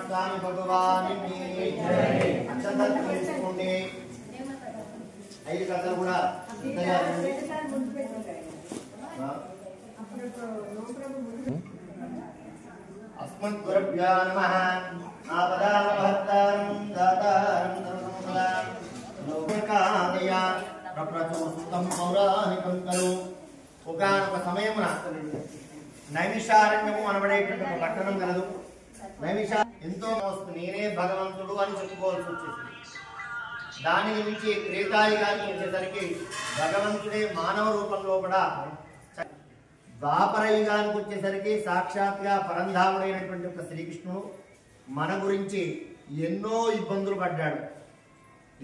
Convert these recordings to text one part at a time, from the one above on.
स्वामी भगवान की अक्षतल తీసుకోండి 5 కథలు కూడా अस्मत् गुरुभ्यो नमः आपदामहत्तारं दातारं सर्वसंसारं लोककादया प्रप्रचोदितं पौराणिकं करो ఒకానొక సమయమున నైమిషారణ్యము అనబడేటువంటి ఒక పట్టణం కలదు. నైమిషా ఎంతో నేనే భగవంతుడు అని చెప్పుకోవాల్సి వచ్చేసింది. దాని నుంచి త్రేతాయుగానికి వచ్చేసరికి భగవంతుడే మానవ రూపంలో కూడా, ద్వాపర యుగానికి వచ్చేసరికి సాక్షాత్గా పరంధాముడైనటువంటి ఒక శ్రీకృష్ణుడు మన గురించి ఎన్నో ఇబ్బందులు పడ్డాడు.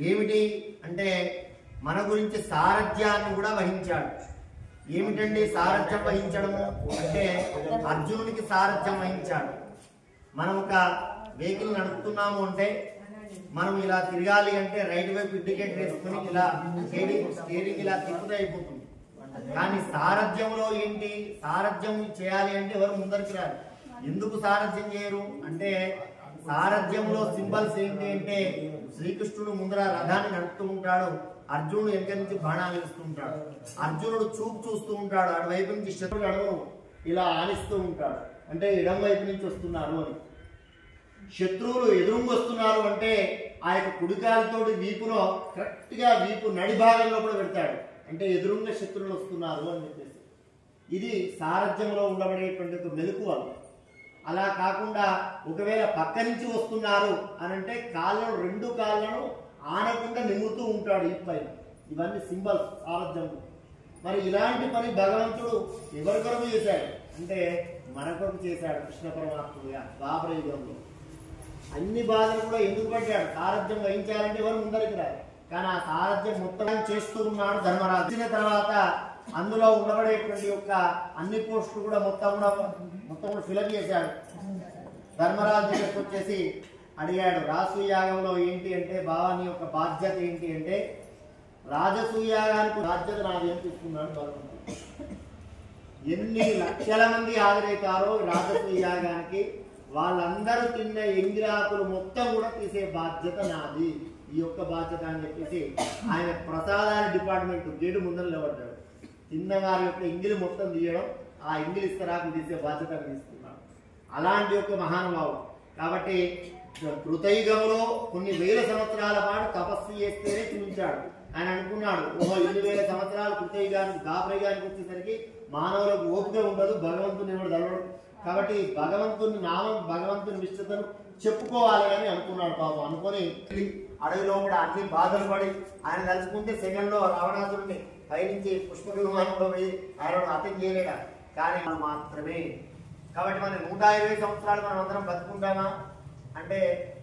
ఏమిటి అంటే మన గురించి సారథ్యాన్ని కూడా వహించాడు. ఏమిటండి సారథ్యం వహించడము అంటే అర్జునుడికి సారథ్యం వహించాడు. మనం ఒక వెహికల్ నడుపుతున్నాము అంటే మనం ఇలా తిరగాలి అంటే రైట్ వైపు ఇండికేటర్ వేసుకుని ఇలా స్టీరింగ్ ఇలా తిప్పుతే అయిపోతుంది. కానీ సారథ్యంలో ఏంటి, సారథ్యం చేయాలి అంటే ఎవరు ముందరికి రారు. ఎందుకు సారథ్యం చేయరు అంటే సారథ్యంలో సింబల్స్ ఏంటి అంటే శ్రీకృష్ణుడు ముందర రథాన్ని నడుపుతూ ఉంటాడు, అర్జునుడు వెనక నుంచి బాణాలు వేస్తూ ఉంటాడు. అర్జునుడు చూస్తూ ఉంటాడు, అటువైపు నుంచి శత్రుడు అడుగు ఇలా ఆనిస్తూ ఉంటాడు, అంటే ఎడం వైపు నుంచి వస్తున్నారు అని. శత్రువులు ఎదురుంగు వస్తున్నారు అంటే ఆ యొక్క కుడికాలతోటి వీపులో కరెక్ట్గా వీపు నడి భాగంలో కూడా పెడతాడు, అంటే ఎదురుంగ శత్రువులు వస్తున్నారు అని చెప్పేసి. ఇది సారథ్యంలో ఉండబడేటువంటి ఒక మెలకువ. అలా కాకుండా ఒకవేళ పక్క నుంచి వస్తున్నారు అని అంటే కాళ్ళను, 2 కాళ్ళను ఆనకుండా నిమ్ముతూ ఉంటాడు ఈ పైన. ఇవన్నీ సింబల్స్ సారథ్యం. మరి ఇలాంటి పని భగవంతుడు ఎవరి కొరకు చేశాడు అంటే మన కొరకు చేశాడు. కృష్ణ పరమాత్ముడుగా ద్వాపర యుగంలో అన్ని బాధలు కూడా ఎందుకు పడ్డాడు, సారథ్యం వహించాలంటే ఎవరు ముందరికి రారు. కానీ ఆ సారథ్యం మొత్తం చేస్తూ ఉన్నాడు ధర్మరాజు. వచ్చిన తర్వాత అందులో ఉండబడేటువంటి యొక్క అన్ని పోస్టులు కూడా మొత్తం కూడా ఫిలప్ చేశాడు. ధర్మరాజు దగ్గరకు వచ్చేసి అడిగాడు, రాజసూయాగంలో ఏంటి అంటే బావా నీ యొక్క బాధ్యత ఏంటి అంటే రాజసూయాగానికి బాధ్యత నాది అని తీసుకున్నాడు భగవంతుడు. ఎన్ని లక్షల మంది హాజరవుతారో రాజసూయాగానికి వాళ్ళందరూ తిన్న ఎంగిరాకులు మొత్తం కూడా తీసే బాధ్యత నాది, ఈ యొక్క బాధ్యత అని చెప్పేసి ఆయన ప్రసాదాల డిపార్ట్మెంట్ గేటు ముందర నిలబడ్డాడు. తిన్నవారి యొక్క ఎంగిలి మొత్తం తీయడం, ఆ ఎంగిలి ఇస్తరాకులు తీసే బాధ్యత తీసుకున్నాడు. అలాంటి యొక్క మహానుభావుడు. కాబట్టి కృతయుగంలో కొన్ని వేల సంవత్సరాల పాటు తపస్సు చేస్తేనే చూపించాడు. ఆయన అనుకున్నాడు, ఓహో 2000 సంవత్సరాలు కృతయుగానికి ద్వాపరయుగానికి వచ్చేసరికి మానవులకు ఓపిక ఉండదు, భగవంతుని ఎవడు తలవడు. కాబట్టి భగవంతుని నామం, భగవంతుని విశ్వతను చెప్పుకోవాలి అని అనుకున్నాడు. పాపం అనుకొని అడవిలో కూడా అన్ని బాధలు పడి ఆయన తలుచుకుంటే సెకండ్లో రావణాసురుడిని పైనుంచి పుష్పక విమానంలో పోయి ఆయన అతం చేయలేడా, కానీ మనం మాత్రమే. కాబట్టి మనం 120 సంవత్సరాలు మనం అందరం బతుకుంటామా అంటే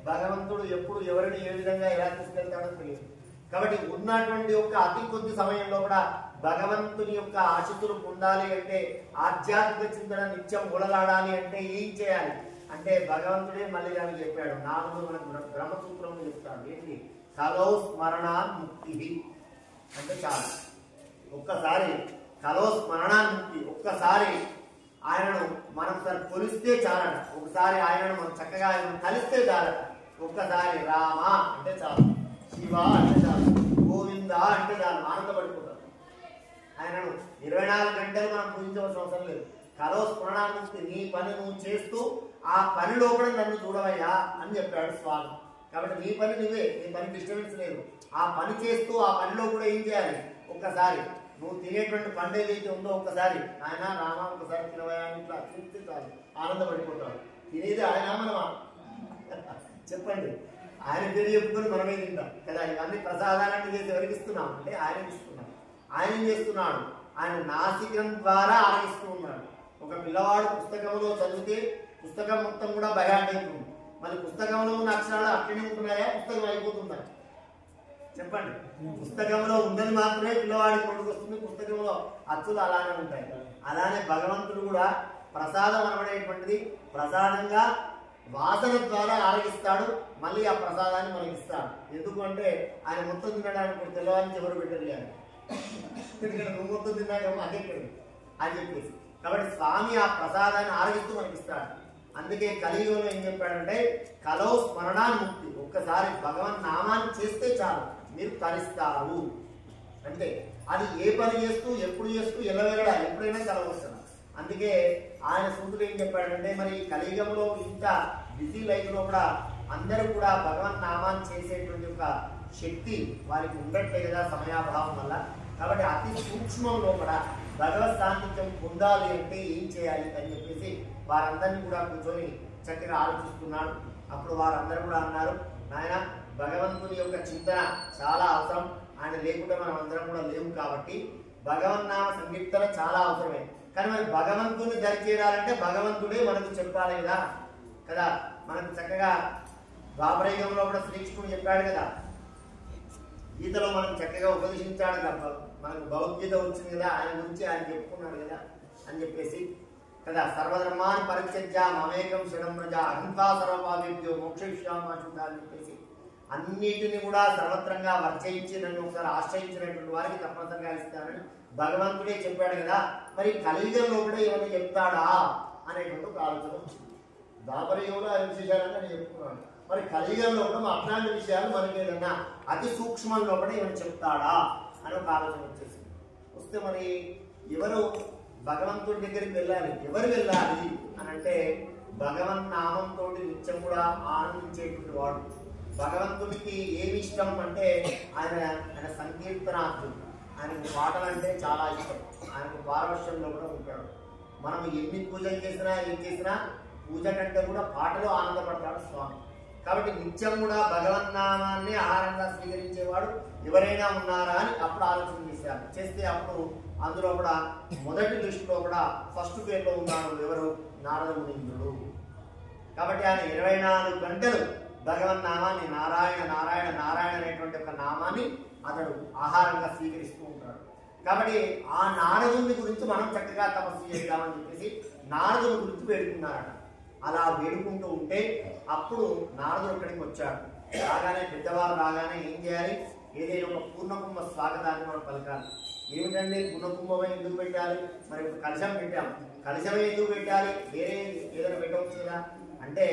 భగవంతుడు ఎప్పుడు ఎవరిని ఏ విధంగా ఎలా తీసుకెళ్తాడో తెలియదు. కాబట్టి ఉన్నటువంటి యొక్క అతి కొద్ది సమయంలో కూడా భగవంతుని యొక్క ఆశీస్సులు పొందాలి అంటే, ఆధ్యాత్మిక చింతన నిత్యం ఉడలాడాలి అంటే ఏం చేయాలి అంటే భగవంతుడే మళ్ళీ అని చెప్పాడు. 4 మనకు బ్రహ్మసూత్రం చెప్తాడు. ఏంటి? కలో స్మరణాన్ముక్తి అంటే చాలు. ఒక్కసారి కలో స్మరణాన్ముక్తి, ఒక్కసారి ఆయనను మనం కొలిస్తే చాలట. ఒకసారి ఆయనను మనం చక్కగా ఆయనను కలిస్తే చాలట. ఒక్కసారి రామ అంటే చాలు, శివ అంటే చాలు, గోవింద అంటే చాలు, ఆనందపడిపోతారు. ఆయనను 24 గంటలు మనం పూజించవలసిన అవసరం లేదు. కలో స్మరణాన్ముక్తి, నీ పని నువ్వు చేస్తూ ఆ పనిలో కూడా నన్ను చూడవయ్యా అని చెప్పాడు స్వామి. కాబట్టి నీ పని నువ్వే, నీ పని డిస్టర్బెన్స్ లేదు. ఆ పని చేస్తూ ఆ పనిలో కూడా ఏం చేయాలి, ఒక్కసారి నువ్వు తినేటువంటి పండు ఏదైతే ఉందో ఒక్కసారి ఆయన రామ ఒకసారి తినవయా ఇట్లా చూస్తే చాలు, ఆనందపడిపోతాడు. తినేది ఆయన మనమా చెప్పండి, ఆయన పేరు చెప్పుకొని మనమే తింటాం కదా. ఇవన్నీ ప్రసాదాలను చేసి ఎవరికి ఇస్తున్నాం అంటే ఆయనకి ఇస్తున్నాం. ఆయన ఏం చేస్తున్నాడు, ఆయన నాసికం ద్వారా ఆరగిస్తూ ఉన్నాడు. ఒక పిల్లవాడు పుస్తకంలో చదివితే పుస్తకం మొత్తం కూడా బయాడ్ అయిపోతుంది. మరి పుస్తకంలో ఉన్న అక్షరాలు అట్లనే ఉంటున్నాయా, పుస్తకం అయిపోతుందా చెప్పండి. పుస్తకంలో ఉన్నది మాత్రమే పిల్లవాడికి కొడుకు వస్తుంది, పుస్తకంలో అచ్చులు అలానే ఉంటాయి. అలానే భగవంతుడు కూడా ప్రసాదం అనబడేటువంటిది ప్రసాదంగా వాసన ద్వారా ఆరగిస్తాడు, మళ్ళీ ఆ ప్రసాదాన్ని మనకి ఇస్తాడు. ఎందుకంటే ఆయన మొత్తం తినడానికి తెల్లవారించి ఎవరు పెట్టరు కానీ, ఎందుకంటే నువ్వు మొత్తం తిన్నాక అదే అని చెప్పేసి. కాబట్టి స్వామి ఆ ప్రసాదాన్ని ఆరగిస్తూ మనకి ఇస్తాడు. అందుకే కలియుగంలో ఏం చెప్పాడంటే కలో స్మరణాన్ముక్తి, ఒక్కసారి భగవన్ నామాన్ని చేస్తే చాలు మీరు తరిస్తారు అంటే. అది ఏ పని చేస్తూ ఎప్పుడు చేస్తూ ఎల్లవేళ ఎప్పుడైనా కలవస్తున్నారు. అందుకే ఆయన సూత్రుడు ఏం చెప్పాడంటే మరి కలియుగంలో ఇంత బిజీ లైఫ్ లో కూడా అందరూ కూడా భగవన్ నామాన్ని చేసేటువంటి ఒక శక్తి వారికి ఉండట్లే కదా సమయాభావం వల్ల. కాబట్టి అతి సూక్ష్మంలో కూడా భగవత్ సాన్నిధ్యం పొందాలి అంటే ఏం చేయాలి అని చెప్పేసి వారందరినీ కూడా కూర్చొని చక్కగా ఆలోచిస్తున్నాడు. అప్పుడు వారందరూ కూడా అన్నారు, నాయన భగవంతుని యొక్క చింతన చాలా అవసరం, ఆయన లేకుండా మనం అందరం కూడా లేవు కాబట్టి భగవన్నామ సంకీర్తన చాలా అవసరమే. కానీ మరి భగవంతుని దరిచేరాలంటే భగవంతుడే మనకు చెప్పాలి కదా కదా. మనకు చక్కగా ద్వాపరయుగంలో కూడా శ్రీకృష్ణుడు చెప్పాడు కదా, గీతలో మనం చక్కగా ఉపదేశించాడు కదా, మనకు భగవద్గీత వచ్చింది కదా, ఆయన గురించి ఆయన చెప్పుకున్నాడు కదా అని చెప్పేసి కదా. సర్వధర్మాన్ని పరిత్యజ్య మమేకం శరణం ప్రజ అహంతా సర్వపాపేభ్యో మోక్షయిష్యామాచుడా అని చెప్పేసి అన్నిటిని కూడా సర్వత్రంగా వర్జయించి నన్ను ఒకసారి ఆశ్రయించినటువంటి వారికి తప్పనిసరిగా ఇస్తానని భగవంతుడే చెప్పాడు కదా. మరి కలియుగంలో కూడా ఏమైనా చెప్తాడా అనేటువంటి ఒక ఆలోచన వచ్చింది. ద్వాపరయుగంలో ఆయన విశేషాలని నేను చెప్పుకున్నాను, మరి కలియుగంలో కూడా అట్లాంటి విషయాలు మనకి ఏదన్నా అతి సూక్ష్మంలో కూడా ఏమైనా చెప్తాడా అని ఒక ఆలోచన వచ్చేసింది. వస్తే మరి ఎవరు భగవంతుడి దగ్గరికి వెళ్ళాలి, ఎవరు వెళ్ళాలి అని అంటే భగవన్ నామంతో నిత్యం కూడా ఆనందించేటువంటి వాడు. భగవంతుడికి ఏమి ఇష్టం అంటే ఆయన సంకీర్తనార్థుడు, ఆయనకు పాటలు అంటే చాలా ఇష్టం, ఆయనకు పారవశ్యంలో కూడా ఉంటాడు. మనం ఎన్ని పూజలు చేసినా ఏం చేసినా పూజ కంటే కూడా పాటలో ఆనందపడతాడు స్వామి. కాబట్టి నిత్యం కూడా భగవన్నామాన్ని ఆహారంగా స్వీకరించేవాడు ఎవరైనా ఉన్నారా అని అప్పుడు ఆలోచన చేశారు. చేస్తే అప్పుడు అందులో కూడా మొదటి దృష్టిలో కూడా ఫస్ట్ పేర్లో ఉన్నాడు ఎవరు, నారద మునీంద్రుడు. కాబట్టి ఆయన 24 గంటలు భగవన్నామాన్ని నారాయణ నారాయణ నారాయణ అనేటువంటి ఒక నామాన్ని అతడు ఆహారంగా స్వీకరిస్తూ ఉంటాడు. కాబట్టి ఆ నారదుని గురించి మనం చక్కగా తపస్సు చేద్దామని చెప్పేసి నారదుని గురించి వేడుకున్నారట. అలా వేడుకుంటూ ఉంటే అప్పుడు నారదుడు ఇక్కడికి వచ్చాడు. రాగానే పెద్దవారు రాగానే ఏం చేయాలి, ఏదైనా ఒక పూర్ణకుంభ స్వాగతాన్ని మనం పలకాలి. ఏమిటండి పూర్ణకుంభమే ఎందుకు పెట్టాలి, మరి ఒక కలశం పెట్టాం, కలశమే ఎందుకు పెట్టాలి, వేరే ఏదైనా పెట్టవచ్చు కదా అంటే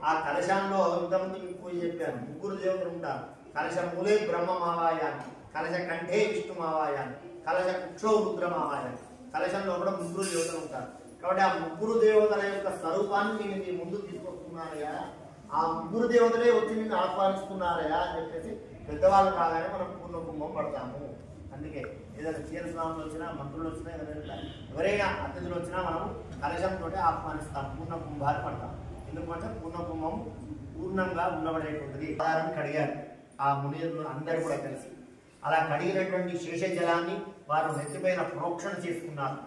ఆ కలశంలో ఇంతకుముందు మీకు పూజ చెప్పాను, 3 దేవతలు ఉంటారు. కలశ మూలే బ్రహ్మమావాయాన్ని, కలశ కంఠే విష్ణుమావాయాన్ని, కలశ కుక్షో రుద్రమావాయాన్ని, కలశంలో కూడా 3 దేవతలు ఉంటారు. కాబట్టి ఆ 3 దేవతల యొక్క స్వరూపాన్ని నేను మీ ముందు తీసుకొస్తున్నారయా, ఆ 3 దేవతలే వచ్చి నిన్ను ఆహ్వానిస్తున్నారయా అని చెప్పేసి పెద్దవాళ్ళు రాగానే మనం పూర్ణ కుంభం పడతాము. అందుకే ఏదైనా చీర స్వాములు వచ్చినా, మంత్రులు వచ్చినా, ఏదైనా ఎవరైనా అతిథులు వచ్చినా మనం కలశంతో ఆహ్వానిస్తాం, పూర్ణ కుంభాన్ని పడతాం. ఎందుకంటే పూర్ణ కుంభం పూర్ణంగా ఉండబడేటువంటిది. ఆధారాన్ని కడిగారు ఆ మునీరులు అందరూ కూడా కలిసి. అలా కడిగినటువంటి శేష జలాన్ని వారు నెత్తిపైన ప్రోక్షణ చేసుకున్నారు.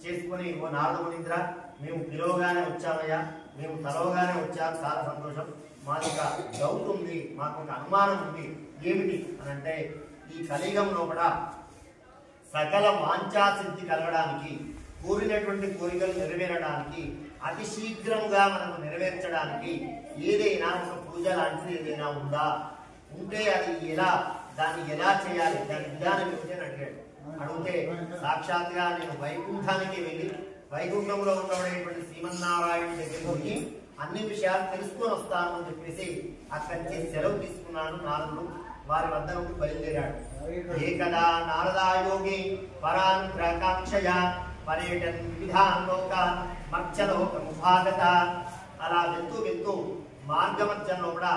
చేసుకుని, ఓ నారద మునీంద్ర, మేము పిలవగానే వచ్చామయ్యా, మేము తలవగానే వచ్చాం, చాలా సంతోషం. మాకు ఒక డౌట్ ఉంది, మాకు ఒక అనుమానం ఉంది. ఏమిటి అని అంటే ఈ కలియుగంలో కూడా సకల వాంఛాసిద్ధి కలగడానికి, కోరినటువంటి కోరికలు నెరవేరడానికి, అతి శీఘ్రంగా మనకు నెరవేర్చడానికి ఏదైనా ఒక పూజ లాంటిది ఏదైనా ఉందా, ఉంటే అది ఎలా, దాన్ని ఎలా చేయాలి, దాని విధానం ఏమిటి అని అడిగాడు. అడిగితే సాక్షాత్గా నేను వైకుంఠానికి వెళ్ళి వైకుంఠంలో ఉండబడేటువంటి శ్రీమన్నారాయణ దగ్గరికి వెళ్ళి అన్ని విషయాలు తెలుసుకొని వస్తాను అని చెప్పేసి అక్కడి నుంచి సెలవు తీసుకున్నాను నారదుడు. వారి వద్ద నుండి బయలుదేరాడు. ఏకదా నారదాయోగి పరానుగ్రహకాంక్షయ పర్యటన్ వివిధాన్ లోకాన్ మత్స్యలోకముపాగత. అలా వెళ్తూ వెళ్తూ మార్గమధ్యంలో కూడా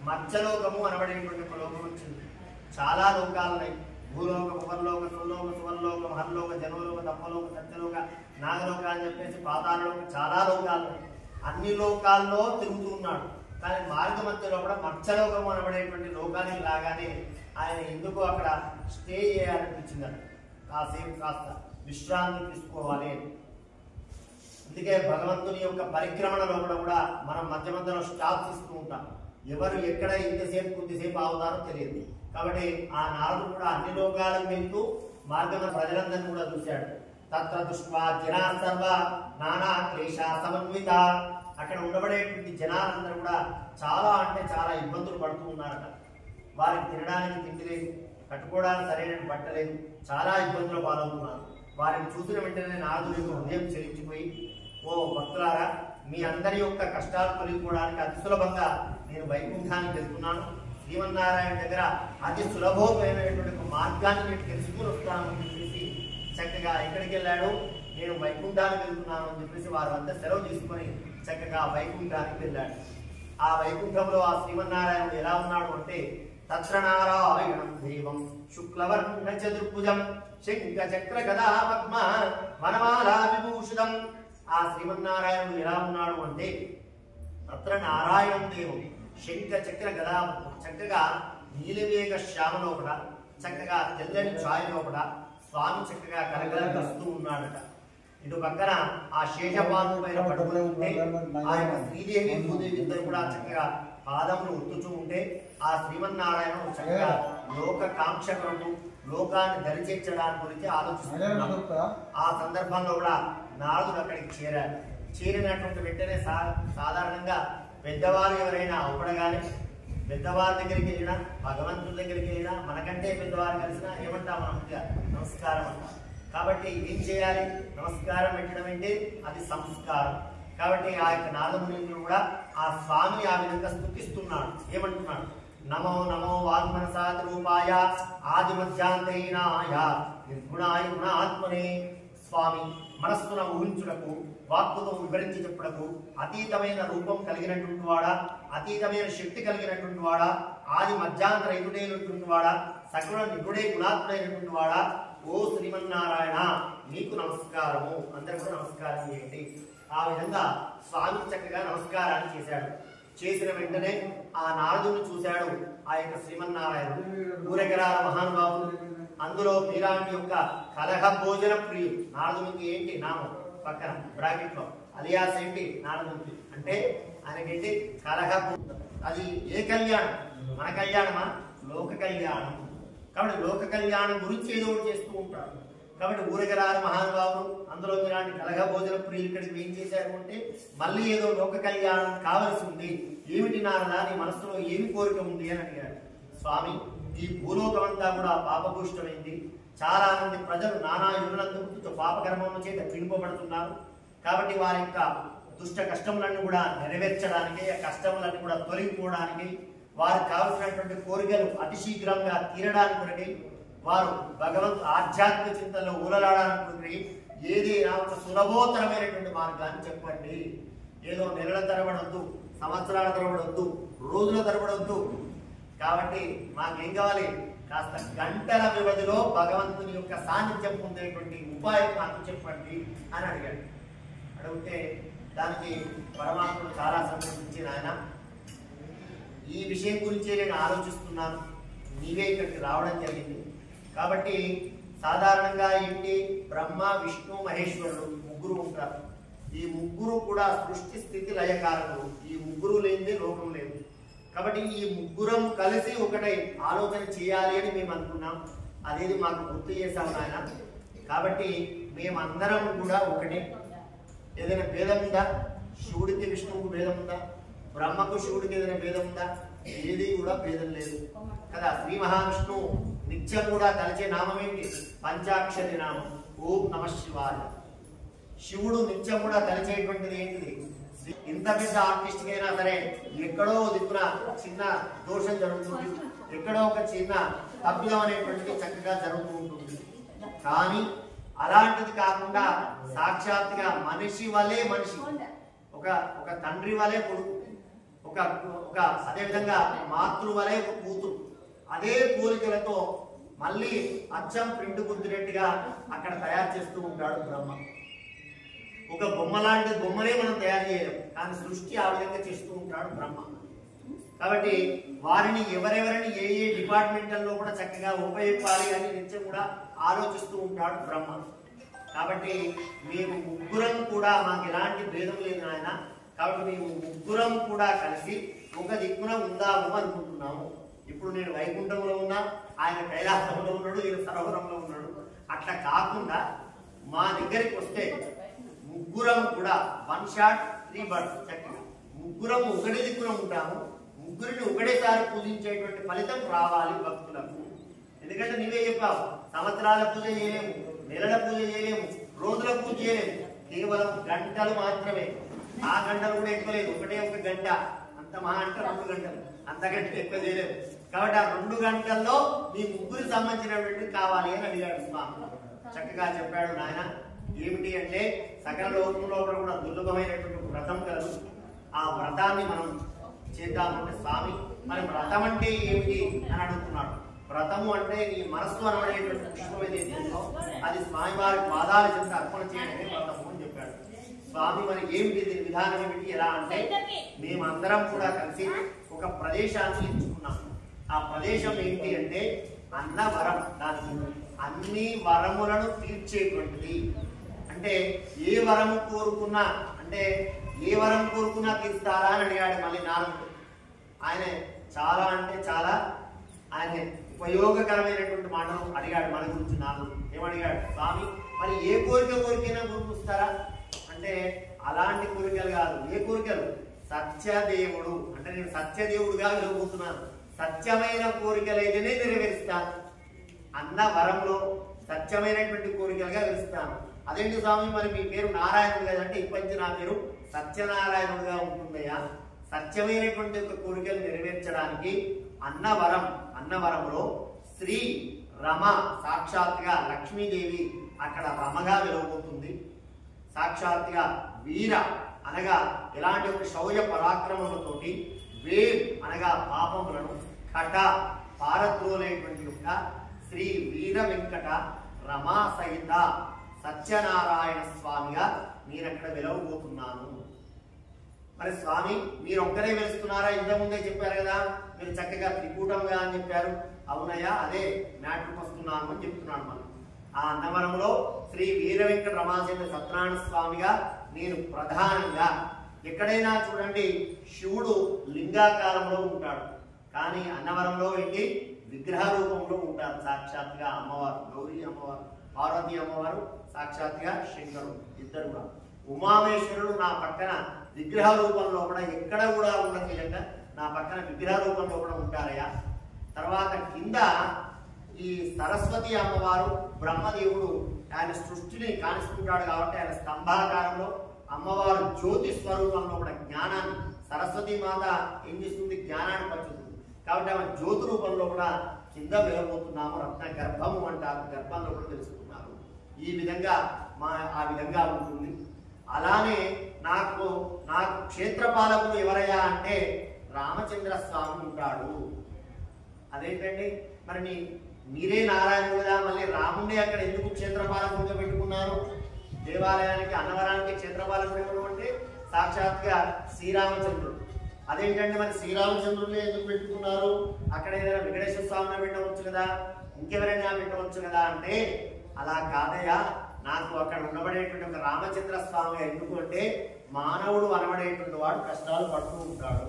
మత్స్యలోకము అనబడేటువంటి ఒక లోకం వచ్చింది. చాలా లోకాలు ఉన్నాయి. భూలోక, ఉపర్లోక, సులోక, సువర్లోక, మహర్లోక, జనలోక, దప్పలోక, సత్యలోక, నాగలోక అని చెప్పేసి పాతాళలోక, చాలా లోకాలు. అన్ని లోకాల్లో తిరుగుతూ ఉన్నాడు. కానీ మార్గ మధ్యలో కూడా మత్స్యలోకము అనబడేటువంటి లోకానికి రాగానే ఆయన ఎందుకో అక్కడ స్టే చేయాలనిపించిందట. కాసేపు కాస్త విశ్రాంతి తీసుకోవాలి. అందుకే భగవంతుని యొక్క పరిక్రమణలో కూడా మనం మధ్య మధ్యలో స్టాప్స్ ఇస్తూ ఉంటాం. ఎవరు ఎక్కడ ఎంతసేపు కొద్దిసేపు అవుతారో తెలియదు. కాబట్టి ఆ నారదుడు కూడా అన్ని లోకాలకు వెళ్తూ మార్గంలో ప్రజలందరినీ కూడా చూశాడు. తత్ర దృష్ట్వా జనా సర్వ నానా క్లేశ సమన్విత. అక్కడ ఉండబడేటువంటి జనాలందరూ కూడా చాలా అంటే చాలా ఇబ్బందులు పడుతూ ఉన్నారట. వారికి తినడానికి తిండి లేదు, కట్టుకోవడానికి సరైన బట్ట లేదు, చాలా ఇబ్బందులు పాలవుతున్నారు. వారిని చూసిన వెంటనే నారదుడి యొక్క హృదయం చెలించిపోయి, ఓ భక్తులారా, మీ అందరి యొక్క కష్టాలు తొలగిపోవడానికి అతి సులభంగా నేను వైకుంఠానికి వెళ్తున్నాను. శ్రీమన్నారాయణ దగ్గర అతి సులభమైనటువంటి మార్గాన్ని నేను తెలుసుకుని వస్తాను అని చెప్పేసి చక్కగా ఎక్కడికి వెళ్ళాడు, నేను వైకుంఠానికి వెళ్తున్నాను అని చెప్పేసి వారు అంతా సెలవు తీసుకొని చక్కగా వైకుంఠానికి వెళ్ళాడు. ఆ వైకుంఠంలో ఆ శ్రీమన్నారాయణుడు ఎలా ఉన్నాడు అంటే తత్ర నారాయణం దేవం శుక్లవర్ణ చతుర్భుజం శంఖ చక్ర గదా పద్మ వనమాలా విభూషితం. ఆ శ్రీమన్నారాయణుడు ఎలా ఉన్నాడు అంటే తత్ర నారాయణం దేవం శంఖ చక్ర గదా చక్కగా నీలవేగ శ్యామలో కూడా చక్కగా తెల్లని ఛాయలో కూడా స్వామి చక్కగా కలగలస్తూ ఉన్నాడట. ఇటు పక్కన ఆ శేషపాదు పైన పడుకుని ఉంటే ఆ యొక్క శ్రీదేవి భూదేవి ఇద్దరు కూడా చక్కగా పాదములు ఉత్తుచూ ఉంటే ఆ శ్రీమన్నారాయణ చక్కగా లోక కాంక్ష కొరకు లోకాన్ని దరిచేర్చడానికి గురించి ఆలోచిస్తున్నాడు. ఆ సందర్భంలో కూడా నారదుడు అక్కడికి చేరాడు. చేరినటువంటి వెంటనే సాధారణంగా పెద్దవారు ఎవరైనా అవపడగానే పెద్దవారి దగ్గరికి వెళ్ళినా భగవంతుడి దగ్గరికి వెళ్ళినా మనకంటే పెద్దవారు కలిసినా ఏమంటాం మనం నమస్కారం అంటాం. కాబట్టి ఏం చేయాలి, నమస్కారం పెట్టడం అంటే అది సంస్కారం. కాబట్టి ఆ యొక్క నారదమునింద్రుడు కూడా ఆ స్వామిని ఆ విధంగా స్తుతిస్తున్నాడు. ఏమంటున్నాడు, నమో నమో వాగ్మనసాత్ రూపాయ ఆది మధ్యాంతైనాయ నిర్గుణాయ గుణాత్మనే. స్వామి మనస్సున ఊహించుటకు వాక్కుతో వివరించి చెప్పుటకు అతీతమైన రూపం కలిగినటువంటి వాడా, అతీతమైన శక్తి కలిగినటువంటి వాడా, ఆది మధ్యాంతరైనటువంటి వాడా, సకల నిగుడే గుణాత్మైనటువంటి వాడా, ఓ శ్రీమన్నారాయణ నీకు నమస్కారము. అందరూ కూడా నమస్కారం చేయండి. ఆ విధంగా స్వామి చక్కగా నమస్కారాన్ని చేశాడు. చేసిన వెంటనే ఆ నారదుని చూశాడు ఆ యొక్క శ్రీమన్నారాయణుడు. ఊరగరాల మహానుభావుడు, అందులో మీలాంటి యొక్క కలహ భోజన ప్రియుడు. నారదునికి ఏంటి నామం పక్కన బ్రాకెట్ లో అలియాస్ ఏంటి నారదునికి అంటే ఆయనకేంటి కలహ. అది ఏ కళ్యాణం, మన కళ్యాణమా, లోక కళ్యాణం. కాబట్టి లోక కళ్యాణం గురించి ఏదో ఒకటి చేస్తూ ఉంటాడు. కాబట్టి ఊరగరాల మహానుభావుడు, అందులో మీలాంటి కలహ భోజన ప్రియులు ఇక్కడికి ఏం చేశారు అంటే మళ్ళీ ఏదో లోక కళ్యాణం కావలసి ఉంది. ఏమిటి నారదా, నీ మనసులో ఏమి కోరిక ఉంది అని అడిగాడు. స్వామి, ఈ భూలోకం అంతా కూడా పాపభూష్టమైంది. చాలా మంది ప్రజలు నానా యుగులందుకు పాపకర్మముల చేత పీడిపబడుతున్నారు. కాబట్టి వారి యొక్క దుష్ట కష్టములన్నీ కూడా నెరవేర్చడానికి, ఆ కష్టములన్నీ కూడా తొలగిపోవడానికి, వారికి కావలసినటువంటి కోరికలు అతి శీఘ్రంగా తీరడానికి కొరకై, వారు భగవంతు ఆధ్యాత్మిక చింతనలో ఊరలాడడానికి కొరకై ఏదైనా ఒక సులభోత్తరమైనటువంటి మార్గాన్ని చెప్పండి. ఏదో నెలల తరబడొద్దు, సంవత్సరాల తరబడొద్దు, రోజుల తరబడొద్దు. కాబట్టి మాకేం కావాలి, కాస్త గంటల వ్యవధిలో భగవంతుని యొక్క సాన్నిధ్యం పొందేటువంటి ఉపాయం నాకు చెప్పండి అని అడిగాడు. అడిగితే దానికి పరమాత్ముడు చాలా సంతోషించి, ఆయన ఈ విషయం గురించి నేను ఆలోచిస్తున్నాను, నీవే ఇక్కడికి రావడం జరిగింది. కాబట్టి సాధారణంగా ఏంటి, బ్రహ్మ విష్ణు మహేశ్వరుడు ముగ్గురు ఉంటారు. ఈ ముగ్గురు కూడా సృష్టి స్థితి లయకారకులు. ఈ ముగ్గురు లేనిదే లోకం లేదు. కాబట్టి ఈ ముగ్గురం కలిసి ఒకటై ఆలోచన చేయాలి అని మేము అనుకున్నాం. అదేది మాకు గుర్తు చేశాము ఆయన. కాబట్టి మేమందరం కూడా ఒకటే. ఏదైనా భేదం ఉందా? శివుడికి విష్ణువుకు భేదం ఉందా? బ్రహ్మకు శివుడికి ఏదైనా భేదం ఉందా? ఏది కూడా భేదం లేదు కదా. శ్రీ మహావిష్ణువు నిత్యం కూడా తలచే నామం ఏంటి? పంచాక్షరి నామం, ఓం నమ శివాయ. శివుడు నిత్యం కూడా తలచేటువంటిది ఏంటిది? ఇంత పెద్ద ఆర్టిస్ట్ అయినా సరే ఎక్కడో దిక్కున చిన్న దోషం జరుగుతుంది, ఎక్కడో ఒక చిన్న తప్పిదం అనేటువంటిది చక్కగా జరుగుతూ ఉంటుంది. కానీ అలాంటిది కాకుండా సాక్షాత్తుగా మనిషి వలే మనిషి, ఒక తండ్రి వలే కొడుకు, ఒక అదేవిధంగా మాతృ వలే ఒక కూతురు, అదే కోరికలతో మళ్ళీ అచ్చం ప్రింట్ గుర్తున్నట్టుగా అక్కడ తయారు చేస్తూ ఉంటాడు బ్రహ్మ. ఒక బొమ్మ లాంటి బొమ్మనే మనం తయారు చేయలేము, కానీ సృష్టి ఆ విధంగా చేస్తూ ఉంటాడు బ్రహ్మ. కాబట్టి వారిని ఎవరెవరిని ఏ ఏ డిపార్ట్మెంట్లలో కూడా చక్కగా ఉపయోగించాలి అని నిత్యం కూడా ఆలోచిస్తూ ఉంటాడు బ్రహ్మ. కాబట్టి మేము ముగ్గురం కూడా మాకు ఎలాంటి భేదం లేదు ఆయన. కాబట్టి మేము ముగ్గురం కూడా కలిసి ఒక దిక్కున ఉందాము అనుకుంటున్నాము. ఇప్పుడు నేను వైకుంఠంలో ఉన్నా, ఆయన కైలాసంలో ఉన్నాడు, ఈయన సరోవరంలో ఉన్నాడు. అట్లా కాకుండా మా దగ్గరికి వస్తే ముగ్గురం కూడా 1 షాట్ 3 బర్డ్స్, చక్కగా ముగ్గురం ఒకటే దిక్కున ఉంటాము. ముగ్గురిని ఒకటేసారి పూజించేటువంటి ఫలితం రావాలి భక్తులకు. ఎందుకంటే నీవే చెప్పావు, సంవత్సరాల పూజ చేయలేము, నెలల పూజ చేయలేము, రోజుల పూజ చేయలేము, కేవలం గంటలు మాత్రమే. ఆ గంటలు కూడా ఎక్కువ లేదు, ఒకటే ఒక గంట, అంత మహా అంటే 2 గంటలు, అంతకంటే ఎక్కువ చేయలేదు. కాబట్టి ఆ 2 గంటల్లో మీ ముగ్గురికి సంబంధించినటువంటి కావాలి అని అడిగాడు స్వామి. చక్కగా చెప్పాడు నాయన. ఏమిటి అంటే సకల లోకంలో కూడా దుర్లభమైనటువంటి వ్రతం కలదు. ఆ వ్రతాన్ని మనం చేద్దామంటే స్వామి మరి వ్రతం అంటే ఏమిటి అని అడుగుతున్నాడు. వ్రతము అంటే నీ మనస్సు అనబడేటువంటి పుష్పం ఏదైతుందో అది స్వామి వారి పాదాల చెంత అర్పణ చేయడమే వ్రతము అని చెప్పాడు స్వామి. మరి ఏమిటి దీని విధానం ఏమిటి, ఎలా అంటే మేమందరం కూడా కలిసి ఒక ప్రదేశాన్ని ఎంచుకున్నాం. ఆ ప్రదేశం ఏంటి అంటే అన్నవరం. దానికి అన్ని వరములను తీర్చేటువంటిది. అంటే ఏ వరము కోరుకున్నా, అంటే ఏ వరం కోరుకున్నా తీర్స్తారా అని అడిగాడు మళ్ళీ నారదుడు. ఆయన చాలా అంటే చాలా ఆయన ఉపయోగకరమైనటువంటి మాటలు అడిగాడు మన గురించి నారదుడు. ఏమడిగాడు, స్వామి మరి ఏ కోరిక కోరికైనా గుర్తుస్తారా అంటే అలాంటి కోరికలు కాదు. ఏ కోరికలు? సత్యదేవుడు అంటే నేను సత్యదేవుడుగా వెలుగుతున్నాను, సత్యమైన కోరికలైతేనే నెరవేరుస్తాను. అన్న వరంలో సత్యమైనటువంటి కోరికలుగా వెలుస్తాను. అదేంటి స్వామి మరి మీ పేరు నారాయణుడు కదంటే ఇప్పటి నా పేరు సత్యనారాయణుడుగా ఉంటుందయ్యా. సత్యమైనటువంటి కోరికలు నెరవేర్చడానికి అన్నవరం, అన్నవరంలో శ్రీ రమ సాక్షాత్గా లక్ష్మీదేవి అక్కడ రమగా వెలవబోతుంది. సాక్షాత్గా వీర అనగా ఎలాంటి ఒక శౌర్య పరాక్రమములతోటి, వేల్ అనగా పాపములను, కట పారద్రోలేటువంటి యొక్క శ్రీ వీర వెంకట రమా సహిత సత్యనారాయణ స్వామిగా నేనక్కడ వెలవబోతున్నాను. మరి స్వామి మీరు ఒక్కరే వెలుస్తున్నారా? ఇంతకుముందే చెప్పారు కదా మీరు చక్కగా త్రికూటంగా అని చెప్పారు. అవునయ్యా అదే మ్యాట్రుకు వస్తున్నాను అని చెప్తున్నాను. మనం ఆ అన్నవరంలో శ్రీ వీర వెంకట రమాచంద్ర సత్యనారాయణ స్వామిగా నేను ప్రధానంగా. ఎక్కడైనా చూడండి శివుడు లింగాకారంలో ఉంటాడు, కానీ అన్నవరంలో ఏంటి విగ్రహ రూపంలో ఉంటారు. సాక్షాత్గా అమ్మవారు గౌరీ అమ్మవారు, పార్వతీ అమ్మవారు, సాక్షాత్గా శంకరుడు ఇద్దరు కూడా. ఉమామేశ్వరుడు నా పక్కన విగ్రహ రూపంలో కూడా ఎక్కడ కూడా ఉండదు విధంగా నా పక్కన విగ్రహ రూపంలో కూడా ఉంటారయ్యా. తర్వాత కింద ఈ సరస్వతి అమ్మవారు బ్రహ్మదేవుడు ఆయన సృష్టిని కానిస్తుంటాడు కాబట్టి ఆయన స్తంభాకారంలో, అమ్మవారు జ్యోతి స్వరూపంలో కూడా జ్ఞానాన్ని, సరస్వతి మాత ఏం చేస్తుంది జ్ఞానాన్ని పంచుతుంది కాబట్టి ఆమె జ్యోతి రూపంలో కూడా కింద వెలబోతున్నాము. రత్న గర్భము అంటారు, గర్భంలో కూడా తెలుసుకున్నారు. ఈ విధంగా ఆ విధంగా ఉంటుంది. అలానే నాకు క్షేత్రపాలకుడు ఎవరయ్యా అంటే రామచంద్ర స్వామి ఉంటాడు. అదేంటండి మరి మీరే నారాయణుడు కదా, మళ్ళీ రాముడే అక్కడ ఎందుకు క్షేత్రపాలకుడిగా పెట్టుకున్నారు? దేవాలయానికి అన్నవరానికి క్షేత్రపాలకుడు ఎవరు అంటే సాక్షాత్గా శ్రీరామచంద్రుడు. అదేంటంటే మరి శ్రీరామచంద్రుడిని ఎందుకు పెట్టుకున్నారు? అక్కడ ఏదైనా వెంకటేశ్వర స్వామిని పెట్టవచ్చు కదా, ఇంకెవరైనా పెట్టవచ్చు కదా అంటే అలా కాదయ్యా, నాకు అక్కడ ఉండబడేటువంటి ఒక రామచంద్ర స్వామి ఎందుకు అంటే మానవుడు అనబడేటువంటి వాడు కష్టాలు పడుతూ ఉంటాడు.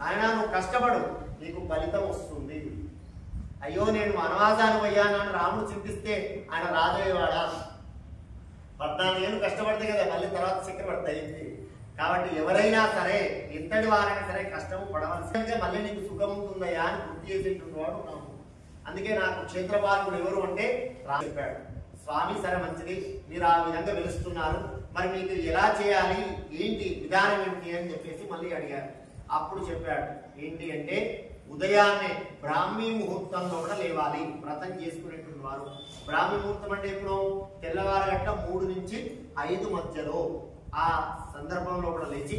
ఆయన నువ్వు కష్టపడు నీకు ఫలితం వస్తుంది. అయ్యో నేను వనవాసానికి పోయానని రాముడు చింతిస్తే ఆయన రాజయ్యేవాడా? 14 ఏళ్ళు కష్టపడితే కదా మళ్ళీ తర్వాత చక్రవర్తి. కాబట్టి ఎవరైనా సరే ఎంతటి వారైనా సరే కష్టము పడవలసిందిగా మళ్ళీ నీకు సుఖం ఉంటుందయ్యా అని గుర్తు చేసేటువంటి వాడు రాముడు. అందుకే నాకు క్షేత్రపాలకుడు ఎవరు అంటే రాము చెప్పాడు. స్వామి సరే మంచిది, మీరు ఆ విధంగా వెలుస్తున్నారు, మరి మీకు ఎలా చేయాలి, ఏంటి విధానం ఏంటి అని చెప్పేసి మళ్ళీ అడిగారు. అప్పుడు చెప్పాడు ఏంటి అంటే ఉదయాన్నే బ్రాహ్మీ ముహూర్తంలో కూడా లేవాలి వ్రతం చేసుకునేటువంటి వారు. బ్రాహ్మీ ముహూర్తం అంటే ఇప్పుడు తెల్లవారగట్ట 3 నుంచి 5 మధ్యలో ఆ సందర్భంలో కూడా లేచి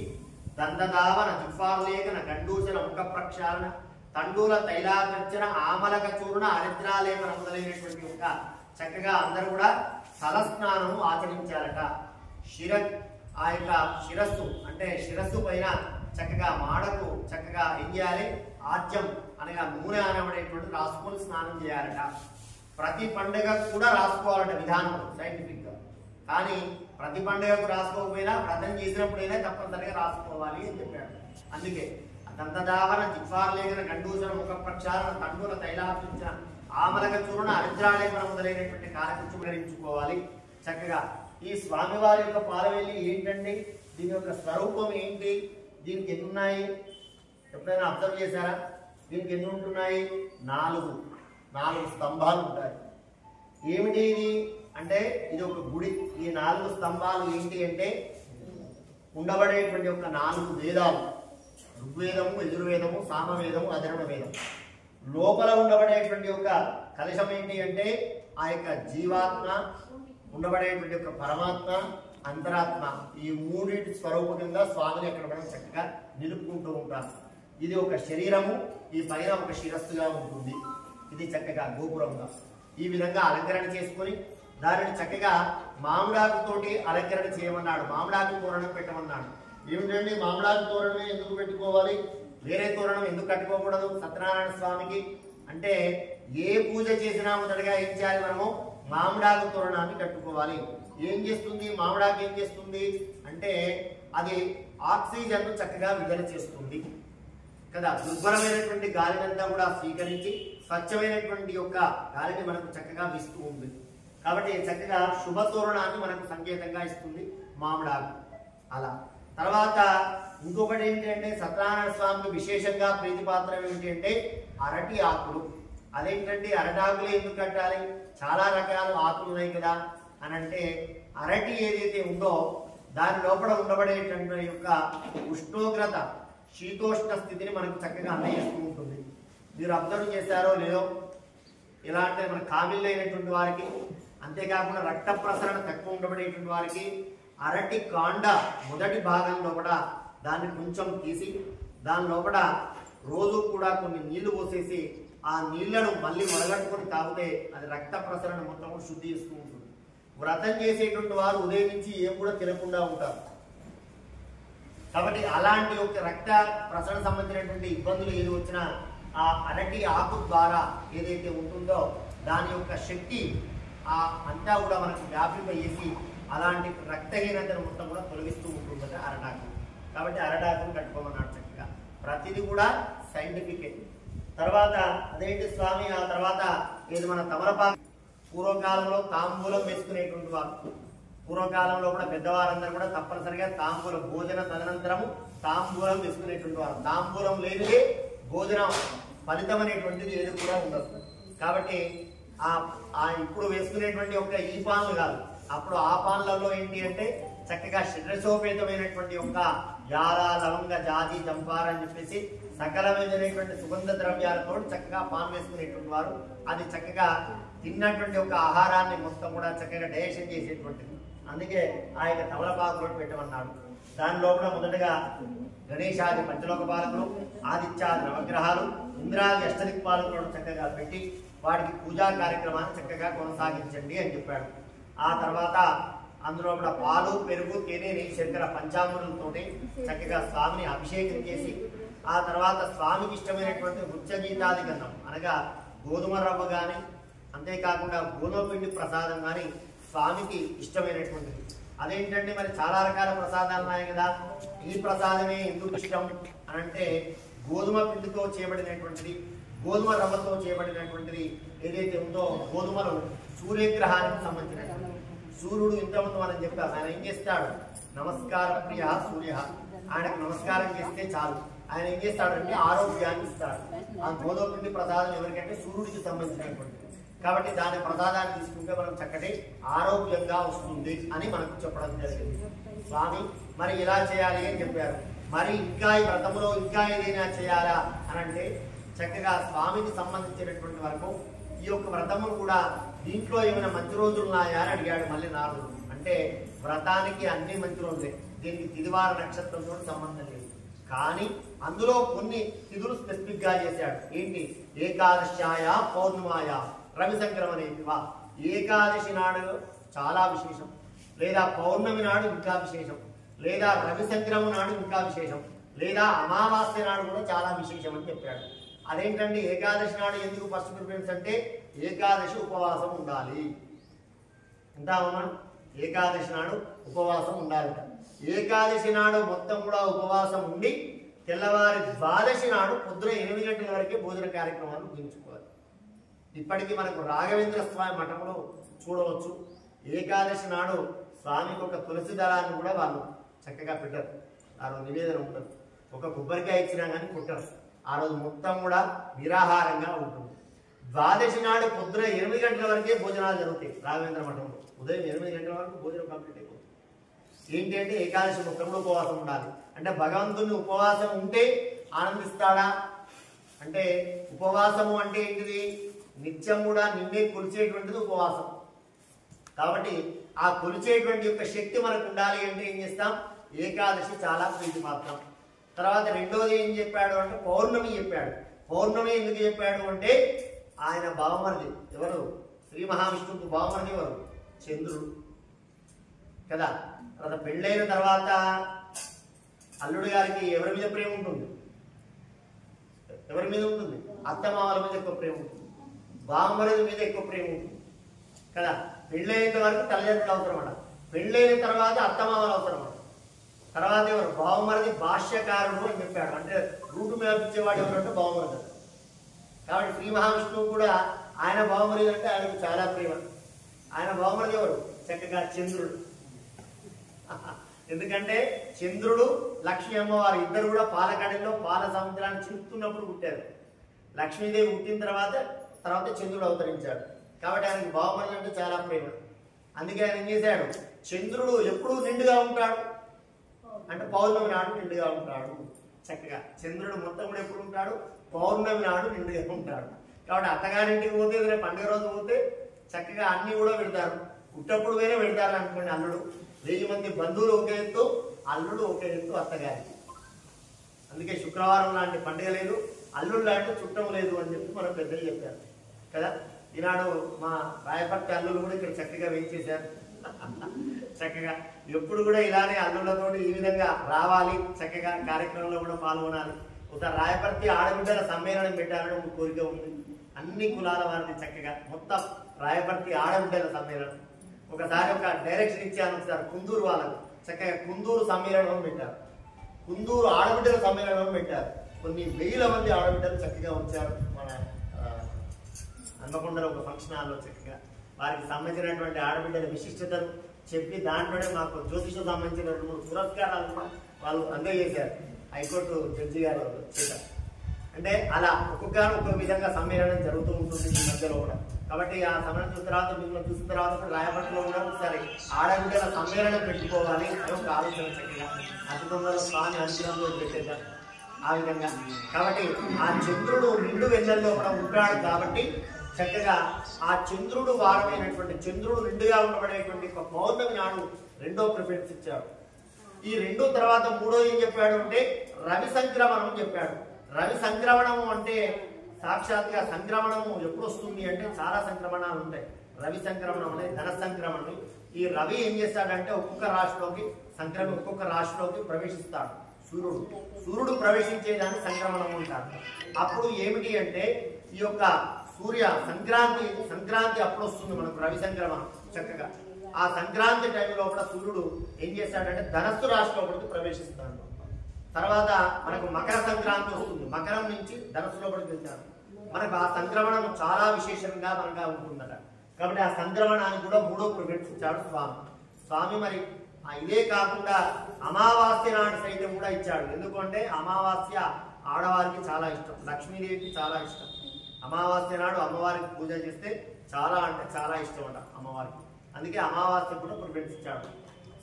దండదావన జిహ్వాలేఖన గండూచన ముఖ ప్రక్షాళన తండూల తైలాచర్చన ఆమలక చూర్ణ అరిద్రాలేపన మొదలైనటువంటి యొక్క చక్కగా అందరూ కూడా తలస్నానము ఆచరించారట. ఆ యొక్క శిరస్సు అంటే శిరస్సు పైన చక్కగా మాడకు చక్కగా ఏం చేయాలి, ఆజ్యం అనగా నూనె అనబడేటువంటి రాసుకొని స్నానం చేయాలట. ప్రతి పండుగకు కూడా రాసుకోవాలట విధానం సైంటిఫిక్ గా. కానీ ప్రతి పండుగకు రాసుకోకపోయినా వ్రతం చేసినప్పుడైనా తప్పనిసరిగా రాసుకోవాలి అని చెప్పాడు. అందుకే దంతదావన జిహ్వాలేఖన గండూచన ముఖ ప్రక్షాళన తండూల తైలాపించిన ఆమలక చూర్ణ అరిద్రాలేపన మొదలైనటువంటి కార్యక్రమం ధరించుకోవాలి. చక్కగా ఈ స్వామివారి యొక్క పాలవెల్లి ఏంటండి, దీని యొక్క స్వరూపం ఏంటి, దీనికి ఎన్ని ఉన్నాయి ఎప్పుడైనా అబ్జర్వ్ చేశారా? దీనికి ఎన్ని ఉంటున్నాయి? 4 స్తంభాలు ఉంటాయి. ఏమిటి ఇది అంటే ఇది ఒక గుడి. ఈ 4 స్తంభాలు ఏంటి అంటే ఉండబడేటువంటి యొక్క 4 వేదాలు, ఋగ్వేదము, యజుర్వేదము, సామవేదము, అధర్వ వేదం. లోపల ఉండబడేటువంటి యొక్క కలశం ఏంటి అంటే ఆ యొక్క జీవాత్మ, ఉండబడేటువంటి యొక్క పరమాత్మ, అంతరాత్మ, ఈ మూడింటి స్వరూపంగా స్వామిని అక్కడ మనం చక్కగా నిలుపుకుంటూ ఉంటాం. ఇది ఒక శరీరము, ఈ పైన ఒక శిరస్సుగా ఉంటుంది. ఇది చక్కగా గోపురంగా ఈ విధంగా అలంకరణ చేసుకొని దానిని చక్కగా మామిడాకుతోటి అలంకరణ చేయమన్నాడు. మామిడాకు తోరణం పెట్టమన్నాడు. ఏమిటండి మామిడాకు తోరణమే ఎందుకు పెట్టుకోవాలి, వేరే తోరణం ఎందుకు కట్టుకోకూడదు సత్యనారాయణ స్వామికి అంటే ఏ పూజ చేసినా మొదటగా ఏం చేయాలి, మనము మామిడాకు తోరణాన్ని కట్టుకోవాలి. ఏం చేస్తుంది మామిడాకు, ఏం చేస్తుంది అంటే అది ఆక్సిజన్ చక్కగా విడుదల చేస్తుంది కదా. దుర్భరమైనటువంటి గాలినంతా కూడా స్వీకరించి స్వచ్ఛమైనటువంటి యొక్క గాలిని మనకు చక్కగా ఇస్తూ ఉంది. కాబట్టి చక్కగా శుభ తోరణాన్ని మనకు సంకేతంగా ఇస్తుంది మామిడాకు. అలా తర్వాత ఇంకొకటి ఏంటంటే సత్యనారాయణ స్వామికి విశేషంగా ప్రీతిపాత్రం ఏంటి అంటే అరటి ఆకులు. అదేంటంటే అరటాకులు ఎందుకు కట్టాలి, చాలా రకాల ఆకులు ఉన్నాయి కదా అని అంటే అరటి ఏదైతే ఉందో దాని లోపల ఉండబడేటువంటి యొక్క ఉష్ణోగ్రత, శీతోష్ణ స్థితిని మనకు చక్కగా అందజేస్తూ ఉంటుంది. మీరు అబ్జర్వ్ చేశారో లేదో, ఎలా అంటే మన కామిళ్ళు అయినటువంటి వారికి, అంతేకాకుండా రక్త ప్రసరణ తక్కువ ఉండబడేటువంటి వారికి అరటి కాండ మొదటి భాగంలో కూడా దాన్ని కొంచెం తీసి దాని లోపల రోజు కూడా కొన్ని నీళ్లు పోసేసి ఆ నీళ్లను మళ్ళీ మరగట్టుకొని తాగితే అది రక్త ప్రసరణ మొత్తం శుద్ధి చేస్తూ ఉంటుంది. వ్రతం చేసేటువంటి వారు ఉదయం నుంచి ఏం కూడా తినకుండా ఉంటారు. కాబట్టి అలాంటి ఒక రక్త ప్రసరణ సంబంధించినటువంటి ఇబ్బందులు ఏది వచ్చినా ఆ అరటి ఆకు ద్వారా ఏదైతే ఉంటుందో దాని యొక్క శక్తి అంతా కూడా మనకు వ్యాపింపజేసి అలాంటి రక్తహీనతను మొత్తం కూడా తొలగిస్తూ ఉంటుందట అరటాకు. కాబట్టి అరటాకును కట్టుకోమన్నాడు చక్కగా. ప్రతిదీ కూడా సైంటిఫిక్. తర్వాత అదేంటి స్వామి, ఆ తర్వాత ఏది మన తమలపాకు పూర్వకాలంలో తాంబూలం వేసుకునేటువంటి వారు. పూర్వకాలంలో కూడా పెద్దవారందరూ కూడా తప్పనిసరిగా తాంబూలం, భోజన తదనంతరము తాంబూలం వేసుకునేటువంటి వారు. తాంబూలం లేనిదే భోజనం ఫలితం అనేటువంటిది ఏది కూడా ఉండదు. కాబట్టి ఇప్పుడు వేసుకునేటువంటి ఒక ఈ పాన్లు కాదు, అప్పుడు ఆ పాన్లలో ఏంటి అంటే చక్కగా షడ్రసోపేతమైనటువంటి యొక్క యాల, లవంగ, జాతి, చంపార అని చెప్పేసి సకలమైనటువంటి సుగంధ ద్రవ్యాలతో చక్కగా పాన్ వేసుకునేటువంటి వారు. అది చక్కగా తిన్నటువంటి ఒక ఆహారాన్ని మొత్తం కూడా చక్కగా డైజెషన్ చేసేటువంటిది. అందుకే ఆ యొక్క తమలపాకులో పెట్టమన్నాడు. దాని లోపల మొదటగా గణేశాది పంచలోక పాలకులు, ఆదిత్యాది నవగ్రహాలు, ఇంద్రాది అష్టదిక్పాలకులను చక్కగా పెట్టి వాటికి పూజా కార్యక్రమాన్ని చక్కగా కొనసాగించండి అని చెప్పాడు. ఆ తర్వాత అందులో కూడా పాలు, పెరుగు, తేనె, నెయ్యి, శర్కర పంచామృతులతోటి చక్కగా స్వామిని అభిషేకం చేసి ఆ తర్వాత స్వామికి ఇష్టమైనటువంటి నృత్యగీతాది గంధం అనగా గోధుమ రవ్వ కానీ అంతేకాకుండా గోధుమ పిండి ప్రసాదం కానీ స్వామికి ఇష్టమైనటువంటిది. అదేంటంటే మరి చాలా రకాల ప్రసాదాలు ఉన్నాయి కదా, ఈ ప్రసాదమే ఎందుకు ఇష్టం అని అంటే గోధుమ పిండితో చేయబడినటువంటిది, గోధుమ రవ్వతో చేయబడినటువంటిది ఏదైతే ఉందో గోధుమలు సూర్యగ్రహానికి సంబంధించినటువంటి. సూర్యుడు ఇంతకుముందు మనం చెప్పాం, ఆయన ఏం చేస్తాడు, నమస్కార ప్రియ సూర్య, ఆయనకు నమస్కారం చేస్తే చాలు. ఆయన ఏం చేస్తాడంటే ఆరోగ్యాన్ని ఇస్తాడు. ఆ గోధుమ పిండి ప్రసాదం ఎవరికంటే సూర్యుడికి సంబంధించినటువంటి. కాబట్టి దాని ప్రసాదాన్ని తీసుకుంటే మనం చక్కటి ఆరోగ్యంగా వస్తుంది అని మనకు చెప్పడం జరిగింది. స్వామి మరి ఇలా చేయాలి అని చెప్పారు. మరి ఇంకా ఈ వ్రతములో ఇంకా ఏదైనా చేయాలా అని అంటే చక్కగా స్వామికి సంబంధించినటువంటి వరకు ఈ యొక్క వ్రతము కూడా దీంట్లో ఏమైనా మంచి రోజులు ఉన్నాయా అని అడిగాడు మళ్ళీ నారదుడు. అంటే వ్రతానికి అన్ని మంచి రోజులే, దీనికి తిదివార నక్షత్రంతో సంబంధం లేదు. కానీ అందులో కొన్ని తిథులు స్పెసిఫిక్ గా చేశాడు. ఏంటి, ఏకాదశ్యాయ పౌర్ణమాయ రవి సంక్రమణేతివా. ఏకాదశి నాడు చాలా విశేషం, లేదా పౌర్ణమి నాడు ఇంకా విశేషం, లేదా రవి సంక్రమణ నాడు ఇంకా విశేషం, లేదా అమావాస్య నాడు కూడా చాలా విశేషం అని చెప్పాడు. అదేంటండి ఏకాదశి నాడు ఎందుకు ఫస్ట్ ప్రిఫరెన్స్ అంటే ఏకాదశి ఉపవాసం ఉండాలి. ఉంటామా మనం, ఏకాదశి నాడు ఉపవాసం ఉండాలి. ఏకాదశి నాడు మొత్తం కూడా ఉపవాసం ఉండి తెల్లవారి ద్వాదశి నాడు పొద్దున 8 గంటల వరకే భోజన కార్యక్రమాలు ముగించుకోవాలి. ఇప్పటికీ మనకు రాఘవేంద్ర స్వామి మఠంలో చూడవచ్చు, ఏకాదశి నాడు స్వామికి ఒక తులసి దళాన్ని కూడా వాళ్ళు చక్కగా పెట్టారు. ఆ రోజు నివేదన ఉంటుంది, ఒక కొబ్బరికాయ ఇచ్చినా కానీ కొట్టరు. ఆ రోజు మొత్తం కూడా నిరాహారంగా ఉంటుంది. ద్వాదశి నాడు పొద్దున 8 గంటల వరకే భోజనాలు జరుగుతాయి రాఘవేంద్ర మఠంలో. ఉదయం 8 గంటల వరకు భోజనం కంప్లీట్ అయిపోతుంది. ఏంటి అంటే ఏకాదశి మొత్తం కూడా ఉపవాసం ఉండాలి. అంటే భగవంతుని ఉపవాసం ఉంటే ఆనందిస్తాడా అంటే ఉపవాసము అంటే ఏంటిది? నిత్యం కూడా నిన్నే కొలిచేటువంటిది ఉపవాసం. కాబట్టి ఆ కొలిచేటువంటి యొక్క శక్తి మనకు ఉండాలి అంటే ఏం చేస్తాం? ఏకాదశి చాలా ప్రీతిపాత్రం. తర్వాత రెండోది ఏం చెప్పాడు అంటే పౌర్ణమి చెప్పాడు. పౌర్ణమి ఎందుకు చెప్పాడు అంటే ఆయన బావమరిది ఎవరు? శ్రీ మహావిష్ణువుకు బావమరిది ఎవరు? చంద్రుడు కదా. తర్వాత పెళ్ళైన తర్వాత అల్లుడు గారికి ఎవరి మీద ప్రేమ ఉంటుంది? ఎవరి మీద ఉంటుంది? అత్తమామల మీద ఎక్కువ ప్రేమ ఉంటుంది, బావమరిది మీద ఎక్కువ ప్రేమ ఉంటుంది కదా. పెళ్ళైన వరకు తల్లిదండ్రులు అవసరం అట, పెళ్ళైన తర్వాత అత్తమామలు అవసరం అట. తర్వాత ఎవరు? బావమరిది భాష్యకారుడు అని చెప్పాడు. అంటే రూటు మ్యాప్ ఇచ్చేవాడు ఎవరంటే బావమరిది. కాబట్టి శ్రీ మహావిష్ణువు కూడా ఆయన బావమరిది అంటే ఆయనకు చాలా ప్రేమ. ఆయన బావమరిది ఎవరు? చక్కగా చంద్రుడు. ఎందుకంటే చంద్రుడు లక్ష్మీ అమ్మవారు ఇద్దరు కూడా పాలకడలో పాల సముద్రాన్ని చింపుతున్నప్పుడు పుట్టారు. లక్ష్మీదేవి పుట్టిన తర్వాత చంద్రుడు అవతరించాడు. కాబట్టి ఆయనకు బావమరిది అంటే చాలా ప్రేమ. అందుకే ఆయన ఏం చేశాడు? చంద్రుడు ఎప్పుడు నిండుగా ఉంటాడు అంటే పౌర్ణమి నాడు నిండుగా ఉంటాడు. చక్కగా చంద్రుడు మొత్తం కూడా ఎప్పుడు ఉంటాడు? పౌర్ణమి నాడు నిండుగా ఉంటాడు. కాబట్టి అత్తగారింటికి పోతే ఏదైనా పండుగ రోజు పోతే చక్కగా అన్ని కూడా పెడతారు. పుట్టప్పుడు వేరే పెడతారు అనుకోండి. అల్లుడు 1000 మంది బంధువులు ఒకే ఎత్తు, అల్లుడు ఒకే ఎత్తు అత్తగారికి. అందుకే శుక్రవారం లాంటి పండుగ లేదు, అల్లుడు లాంటి చుట్టం లేదు అని చెప్పి మన పెద్దలు చెప్పారు కదా. ఈనాడు మా రాయపర్తి అల్లులు కూడా ఇక్కడ చక్కగా వేయించేశారు. చక్కగా ఎప్పుడు కూడా ఇలానే అల్లులతో ఈ విధంగా రావాలి, చక్కగా కార్యక్రమంలో కూడా పాల్గొనాలి. ఒక రాయపర్తి ఆడబిడ్డల సమ్మేళనం పెట్టాలని ఒక కోరిక ఉంది. అన్ని కులాల వారిని చక్కగా మొత్తం రాయపర్తి ఆడబిడ్డల సమ్మేళనం. ఒకసారి ఒక డైరెక్షన్ ఇచ్చాను. ఒకసారి కుందూరు వాళ్ళకు చక్కగా కుందూరు సమ్మేళనం పెట్టారు, కుందూరు ఆడబిడ్డల సమ్మేళనం పెట్టారు. కొన్ని 1000 మంది ఆడబిడ్డలు చక్కగా వచ్చారు. మన హన్మకొండలో ఒక ఫంక్షన్ హాల్లో చక్కగా వారికి సంబంధించినటువంటి ఆడబిడ్డల విశిష్టతను చెప్పి దాంట్లోనే మాకు జ్యోతిషం సంబంధించిన 2-3 పురస్కారాలు వాళ్ళు అందజేశారు హైకోర్టు జడ్జి గారు చేత. అంటే అలా ఒక్కొక్క విధంగా సమ్మేళనం జరుగుతూ ఉంటుంది ఈ మధ్యలో కూడా. కాబట్టి ఆ సమ్మేళనం చూసిన తర్వాత మిమ్మల్ని చూసిన తర్వాత రాయపట్నంలో కూడా ఒకసారి ఆడబిడ్డల సమ్మేళనం పెట్టుకోవాలి అని ఒక ఆలోచన చక్కగా అతి తొందరలో స్వామి అనుగ్రహంలో పెట్టేద్దాం ఆ విధంగా. కాబట్టి ఆ చంద్రుడు నిండు వెన్నెల్లో కూడా ఉంటాడు. కాబట్టి చక్కగా ఆ చంద్రుడు వారమైనటువంటి చంద్రుడు నిండుగా ఉండబడేటువంటి ఒక పౌర్ణమి నాడు రెండో ప్రిఫరెన్స్ ఇచ్చాడు. ఈ 2 తర్వాత 3 ఏం చెప్పాడు అంటే రవి సంక్రమణం చెప్పాడు. రవి సంక్రమణము అంటే సాక్షాత్గా సంక్రమణము ఎప్పుడు వస్తుంది అంటే చాలా సంక్రమణాలు ఉంటాయి. రవి సంక్రమణం అనేది ధన సంక్రమణం. ఈ రవి ఏం చేస్తాడంటే ఒక్కొక్క రాశిలోకి ప్రవేశిస్తాడు. సూర్యుడు ప్రవేశించేదాన్ని సంక్రమణం అంటారు. అప్పుడు ఏమిటి అంటే ఈ యొక్క సూర్య సంక్రాంతి అప్పుడు వస్తుంది మనకు రవి సంక్రమణం. చక్కగా ఆ సంక్రాంతి టైంలో కూడా సూర్యుడు ఏం చేస్తాడంటే ధనస్సు రాశి లోపలికి ప్రవేశిస్తాడు. తర్వాత మనకు మకర సంక్రాంతి వస్తుంది, మకరం నుంచి ధనస్సు లోపలికి వెళ్తాడు. మనకు ఆ సంక్రమణం చాలా విశేషంగా మనగా ఉంటుందట. కాబట్టి ఆ సంక్రమణానికి కూడా 3వ ప్రిఫరెన్స్ ఇచ్చాడు స్వామి. మరి ఇదే కాకుండా అమావాస్య నాడు సైతం కూడా ఇచ్చాడు. ఎందుకంటే అమావాస్య ఆడవారికి చాలా ఇష్టం, లక్ష్మీదేవికి చాలా ఇష్టం. అమావాస్య నాడు అమ్మవారికి పూజ చేస్తే చాలా అంటే చాలా ఇష్టం అంట అమ్మవారికి. అందుకే అమావాస్య కూడా ప్రిఫరెన్స్ ఇచ్చాడు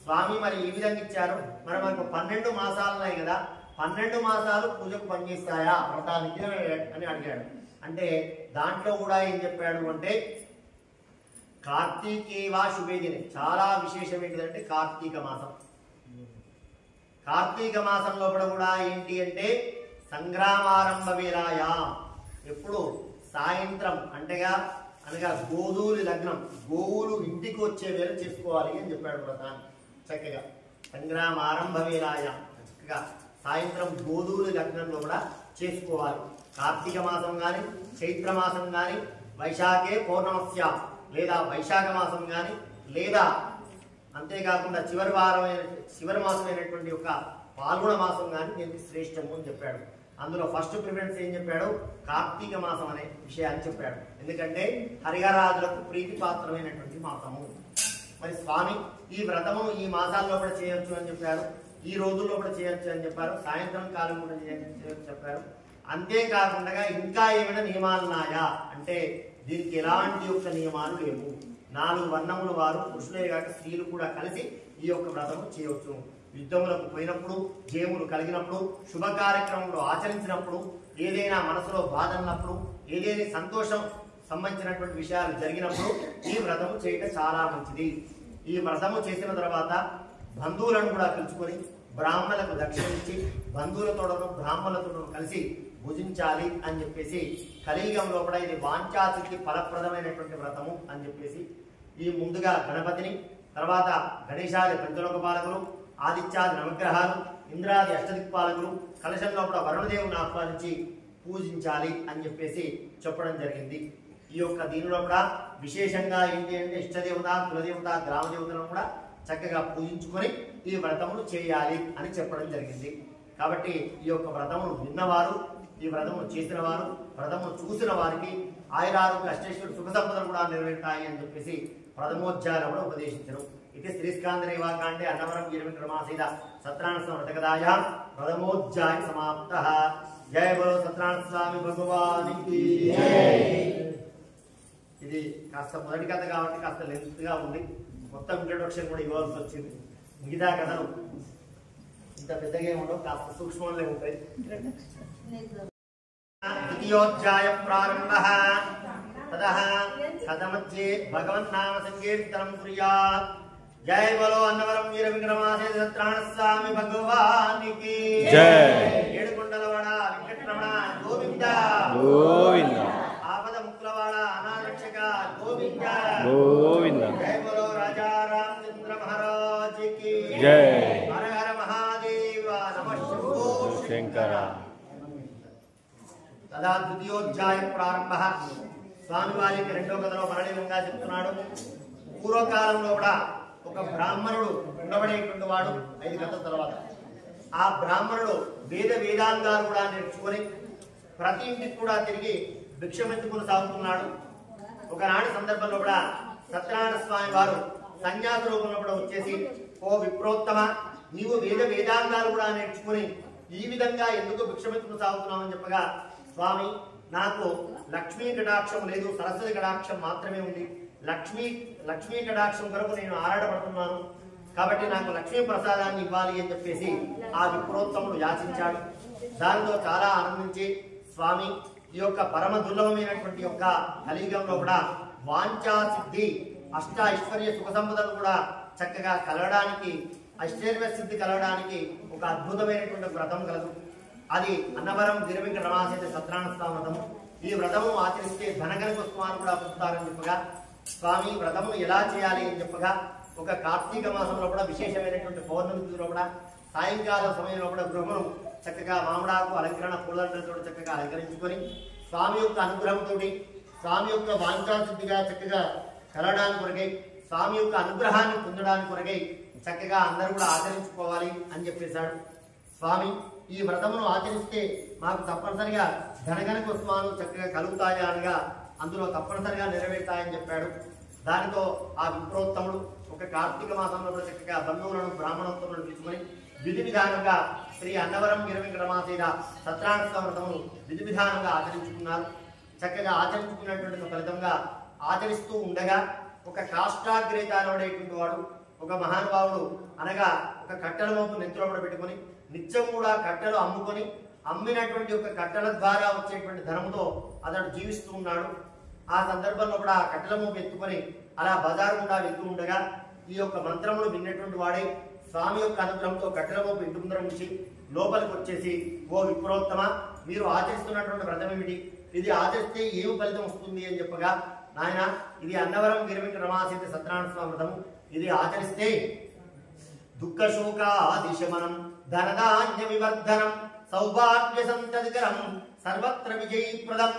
స్వామి. మరి ఈ విధంగా ఇచ్చారు. మరి మనకు 12 మాసాలు ఉన్నాయి కదా, 12 మాసాలు పూజకు పనిచేస్తాయా వ్రతానికి అని అడిగాడు. అంటే దాంట్లో కూడా ఏం చెప్పాడు అంటే కార్తీకేవా శుభేదిని చాలా విశేషం ఏంటిదంటే కార్తీక మాసం. కార్తీక మాసం లోపల కూడా ఏంటి అంటే సంగ్రామారంభ వేళాయా, ఎప్పుడు సాయంత్రం అనగా గోధూలి లగ్నం, గోవులు ఇంటికి వచ్చే వేళ చేసుకోవాలి అని చెప్పాడు వ్రతాన్ని. చక్కగా సంగ్రామారంభ వేళాయ చక్కగా సాయంత్రం గోధూలి లగ్నంలో కూడా చేసుకోవాలి. కార్తీక మాసం కానీ చైత్ర మాసం కానీ వైశాఖే పౌర్ణమస్య లేదా వైశాఖ మాసం కానీ లేదా అంతేకాకుండా చివరి మాసమైనటువంటి ఒక పాల్గొన మాసం కానీ దీనికి శ్రేష్టము అని చెప్పాడు. అందులో ఫస్ట్ ప్రిఫరెన్స్ ఏం చెప్పాడు? కార్తీక మాసం అనే విషయాన్ని చెప్పాడు. ఎందుకంటే హరిహరాదులకు ప్రీతిపాత్రమైనటువంటి మాసము. మరి స్వామి ఈ వ్రతము ఈ మాసాల్లో కూడా చేయొచ్చు అని చెప్పారు, ఈ రోజుల్లో కూడా చేయొచ్చు అని చెప్పారు, సాయంత్రం కాలం కూడా చేయొచ్చు చెప్పారు. అంతేకాకుండా ఇంకా ఏమైనా నియమాలు ఉన్నాయా అంటే దీనికి ఎలాంటి యొక్క నియమాలు లేవు. 4 వర్ణముల వారు పురుషులే కాక స్త్రీలు కూడా కలిసి ఈ యొక్క వ్రతము చేయవచ్చు. యుద్ధములకు పోయినప్పుడు, జయములు కలిగినప్పుడు, శుభ కార్యక్రమంలో ఆచరించినప్పుడు, ఏదైనా మనసులో బాధ ఉన్నప్పుడు, ఏదైనా సంతోషం సంబంధించినటువంటి విషయాలు జరిగినప్పుడు ఈ వ్రతము చేయటం చాలా మంచిది. ఈ వ్రతము చేసిన తర్వాత బంధువులను కూడా పిలుచుకొని బ్రాహ్మణులకు దక్షిణించి బంధువులతోడను బ్రాహ్మణులతో కలిసి భుజించాలి అని చెప్పేసి కలియుగంలో కూడా ఇది వాంఛాసిద్ధి ఫలప్రదమైనటువంటి వ్రతము అని చెప్పేసి ఈ ముందుగా గణపతిని, తర్వాత గణేశాది పంచలోక పాలకులు, ఆదిత్యాది నవగ్రహాలు, ఇంద్రాది అష్టదిక్పాలకులు, కలశంలో కూడా వరుణదేవుని ఆహ్వానించి పూజించాలి అని చెప్పేసి చెప్పడం జరిగింది. ఈ యొక్క దీనిలో కూడా విశేషంగా ఏంటి అంటే ఇష్టదేవత, కులదేవత, గ్రామదేవతలను కూడా చక్కగా పూజించుకొని ఈ వ్రతమును చేయాలి అని చెప్పడం జరిగింది. కాబట్టి ఈ యొక్క వ్రతమును విన్నవారు, ఈ వ్రతమును చేసిన వారు, వ్రతమును చూసిన వారికి ఆయురారోగ్య అష్టేశ్వరుడు సుఖ సంపదలు కూడా నెరవేరుతాయి అని చెప్పేసి ప్రథమోధ్యాయం కూడా ఉపదేశించరు. ఇది శ్రీస్కాందరేవాకాండే అన్నవరం గిరివిక్రమాసీత సత్యనారాయణ వ్రతకథాయ ప్రథమోధ్యాయ సమాప్త. జయ బలో సత్యనారాయణ స్వామి భగవానికి. ఇది కాస్త మొదటి కథ కాబట్టి కాస్త లెంత్ గా ఉంది. మొత్తం ఇంట్రొడక్షన్ కూడా ఇవ్వాల్సి వచ్చింది. మిగతా కథలు ఇంత పెద్దగా ఉండవు, కాస్త సూక్ష్మంలో ఉంటాయి. ద్వితీయోధ్యాయ ప్రారంభ. తదః కథమధ్యే భగవన్నామ సంకీర్తనం కుర్యాత్. జయ బలో అన్నవరం వీర విక్రమాసీత సత్యనారాయణ స్వామి భగవానికి జయ. ఏడుకొండలవాడ వెంకటరమణ గోవింద గోవింద. ఆపద ముక్కులవాడ అనారక్షక గోవింద గోవింద. జయ బలో రాజా రామచంద్ర మహారాజ్ కి జయ. హర హర మహాదేవ నమః శంకర. తదా ద్వితీయోధ్యాయ ప్రారంభ. స్వామి వారికి రెండో కథలో మరణీయంగా చెప్తున్నాడు. పూర్వకాలంలో కూడా ఒక బ్రాహ్మణుడు ఉండబడేటువంటి వాడు. 5 గంటల తర్వాత ఆ బ్రాహ్మణుడు వేదాంగాలు కూడా నేర్చుకొని ప్రతి ఇంటికి కూడా తిరిగి భిక్షమెత్తుకుని సాగుతున్నాడు. ఒకనాటి సందర్భంలో కూడా సత్యనారాయణ స్వామి వారు సన్యాస రూపంలో కూడా వచ్చేసి, ఓ విప్రోత్తమ, నీవు వేదాంగాలు కూడా నేర్చుకుని ఈ విధంగా ఎందుకు భిక్షమెత్తుకుని సాగుతున్నావు అని చెప్పగా, స్వామి నాకు లక్ష్మీ కటాక్షం లేదు, సరస్వతి కటాక్షం మాత్రమే ఉంది. లక్ష్మీ కటాక్షం కొరకు నేను ఆరాటపడుతున్నాను, కాబట్టి నాకు లక్ష్మీ ప్రసాదాన్ని ఇవ్వాలి అని చెప్పేసి ఆ విప్రోత్తముడు యాచించాడు. దానితో చాలా ఆనందించి, స్వామి ఈ యొక్క పరమ దుర్లభమైనటువంటి యొక్క కలియుగంలో కూడా వాంఛా సిద్ధి, అష్ట ఐశ్వర్య సుఖ సంపదలు కూడా చక్కగా కలగడానికి, ఐశ్వర్య సిద్ధి కలగడానికి ఒక అద్భుతమైనటువంటి వ్రతం కలదు. అది అన్నవరం గిరివిక్రమాసీత సత్యనారాయణ స్వామి వ్రతము. ఈ వ్రతము ఆచరిస్తే ధనగణక వస్తువులు కూడా పొందుతారని చెప్పగా, స్వామి వ్రతమును ఎలా చేయాలి అని చెప్పగా, ఒక కార్తీక మాసంలో కూడా విశేషమైనటువంటి పౌర్ణమి తిథిలో కూడా సాయంకాల సమయంలో కూడా గృహము చక్కగా మామిడాకు అలంకరణ పూలతో చక్కగా అలంకరించుకొని స్వామి యొక్క అనుగ్రహంతో, స్వామి యొక్క వాంఛాసిద్ధిగా చక్కగా కలగడానికి కొరకై, స్వామి యొక్క అనుగ్రహాన్ని పొందడానికి కొరకై చక్కగా అందరూ కూడా ఆచరించుకోవాలి అని చెప్పేశాడు. స్వామి ఈ వ్రతమును ఆచరిస్తే మాకు తప్పనిసరిగా ధనగణక వస్తువులు చక్కగా కలుగుతాయా అనగా, అందులో తప్పనిసరిగా నెరవేరుతాయని చెప్పాడు. దానితో ఆ విప్రోత్తముడు ఒక కార్తీక మాసంలో కూడా చక్కగా బంధువులను బ్రాహ్మణోత్తములను తీసుకుని విధి విధానంగా శ్రీ అన్నవరం గిరివిక్రమాసీత సత్యనారాయణ స్వామి వ్రతమును విధి విధానంగా ఆచరించుకున్నారు. చక్కగా ఆచరించుకున్నటువంటి ఫలితంగా ఆచరిస్తూ ఉండగా ఒక కాష్టాగ్రేత అనేటువంటి వాడు, ఒక మహానుభావుడు అనగా ఒక కట్టెల మోపు నెత్తిలో పెట్టుకుని నిత్యం కూడా కట్టెలు అమ్ముకొని అమ్మినటువంటి ఒక కట్టెల ద్వారా వచ్చేటువంటి ధనంతో అతడు జీవిస్తూ ఉన్నాడు. ఆ సందర్భంలో కూడా ఆ కట్టెల మోపు ఎత్తుకొని అలా బజారు కూడా వెళ్తూ ఉండగా ఈ యొక్క మంత్రములు విన్నటువంటి వాడే స్వామి యొక్క అనుగ్రహంతో కట్టెల మోపు ఇంటి ముందర ఉంచి లోపలికి వచ్చేసి, ఓ విప్రోత్తమ, మీరు ఆచరిస్తున్నటువంటి వ్రతం ఏమిటి? ఇది ఆచరిస్తే ఏమి ఫలితం వస్తుంది అని చెప్పగా, నాయన ఇది అన్నవరం గిరివిక్రమాసీత సత్యనారాయణ స్వామి వ్రతము. ఇది ఆచరిస్తే దుఃఖ శోకాదిశమనం, ధనధాన్య వివర్ధనం, సౌభాగ్య సంతతికరం, సర్వత్ర విజయప్రదం.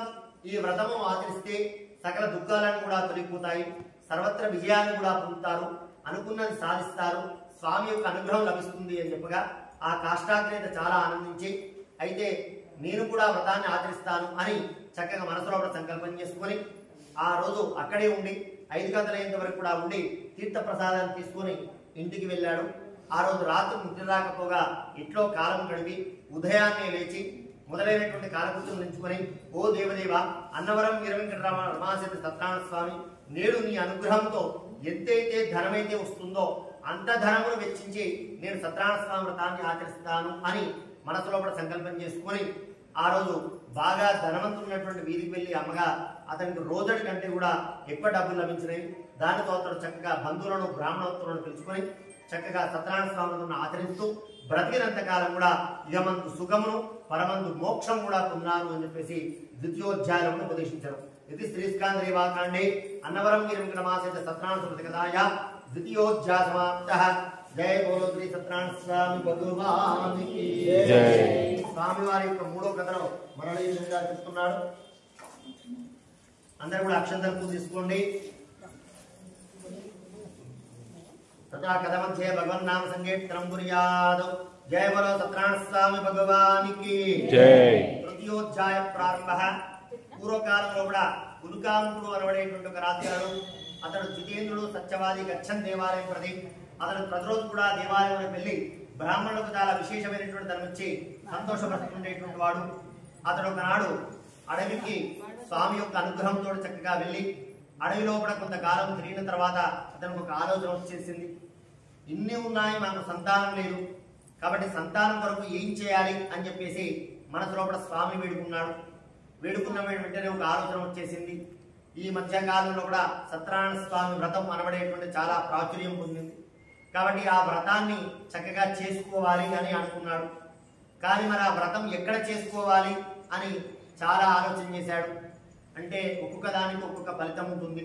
ఈ వ్రతము ఆచరిస్తే సకల దుఃఖాలను కూడా తొలగిపోతాయి, సర్వత్ర విజయాన్ని కూడా పొందుతారు, అనుకున్నది సాధిస్తారు, స్వామి యొక్క అనుగ్రహం లభిస్తుంది అని చెప్పగా ఆ కాష్టాగ్రేత చాలా ఆనందించి, అయితే నేను కూడా వ్రతాన్ని ఆచరిస్తాను అని చక్కగా మనసులో కూడా సంకల్పం చేసుకొని ఆ రోజు అక్కడే ఉండి 5 గంటలైనంత వరకు కూడా ఉండి తీర్థ ప్రసాదాన్ని తీసుకొని ఇంటికి వెళ్ళాడు. ఆ రోజు రాత్రి నిద్ర రాకపోగా ఇంట్లో కాలం గడిపి ఉదయాన్నే లేచి మొదలైనటువంటి కాలకృత్యం నుంచుకొని, ఓ దేవదేవ, అన్నవరం గిరివిక్రమాసీత సత్యనారాయణ స్వామి, నేడు నీ అనుగ్రహంతో ఎంతైతే ధనమైతే వస్తుందో అంత ధనమును వెచ్చించి నేను సత్యనారాయణ స్వామి వ్రతాన్ని ఆచరిస్తాను అని మనసులో కూడా సంకల్పం చేసుకొని ఆ రోజు బాగా ధనవంతున్నటువంటి వీధికి వెళ్ళి అమ్మగా అతనికి రోజుడి కంటే కూడా ఎక్కువ డబ్బులు లభించినాయి. దానితో అతను చక్కగా బంధువులను బ్రాహ్మణోత్తరులను పిలుచుకొని చక్కగా సత్యనారాయణ స్వామి వ్రతాన్ని ఆచరిస్తూ బ్రతికినంత కాలం కూడా ఇహమందు సుఖమును పరమందు మోక్షం కూడా పొందాను అని చెప్పేసి ద్వితీయోధ్యాయంలో ఉపదేశించారు. ఇది శ్రీస్కాంద్రేవాకాండే అన్నవరం గిరిమికమాసేత సత్యనారాయణ స్మృతి కథాయ ద్వితీయోధ్యాయ సమాప్తః. జయ బోలో శ్రీ సత్యనారాయణ స్వామి భగవానికి జై. స్వామి వారి యొక్క మూడో కథను మరళీయంగా చెప్తున్నాడు. అందరూ కూడా అక్షంతలు తీసుకోండి. तथा कथमध्य भगवान नाम संकीर्तनम कुर्यात्. जय बोलो सत्यनारायण स्वामी भगवान की जय. तृतीयोध्याय प्रारंभः. పూర్వకాలంలో కూడా కులుకాంకుడు అనబడేటువంటి ఒక రాజుగారు అతడు జితేంద్రుడు సత్యవాది గచ్చన్ దేవాలయం ప్రతి అతడు ప్రతిరోజు కూడా దేవాలయంలోకి వెళ్ళి బ్రాహ్మణులకు చాలా విశేషమైనటువంటి ధనమిచ్చి సంతోషపరుచుకునేటువంటి వాడు. అతడు ఒకనాడు అడవికి స్వామి యొక్క అనుగ్రహంతో చక్కగా వెళ్ళి అడవిలో కూడా కొంతకాలం తిరిగిన తర్వాత అతనికి ఒక ఆలోచన వచ్చేసింది. ఇన్ని ఉన్నాయి, మనకు సంతానం లేదు, కాబట్టి సంతానం కొరకు ఏం చేయాలి అని చెప్పేసి మనసులో కూడా స్వామి వేడుకున్నాడు. వేడుకున్న వెంటనే ఒక ఆలోచన వచ్చేసింది. ఈ మధ్య కాలంలో కూడా సత్యనారాయణ స్వామి వ్రతం అనబడేటువంటి చాలా ప్రాచుర్యం పొందింది. కాబట్టి ఆ వ్రతాన్ని చక్కగా చేసుకోవాలి అని అనుకున్నాడు. కానీ మరి ఆ వ్రతం ఎక్కడ చేసుకోవాలి అని చాలా ఆలోచన చేశాడు. అంటే ఒక్కొక్క దానికి ఒక్కొక్క ఫలితం ఉంటుంది.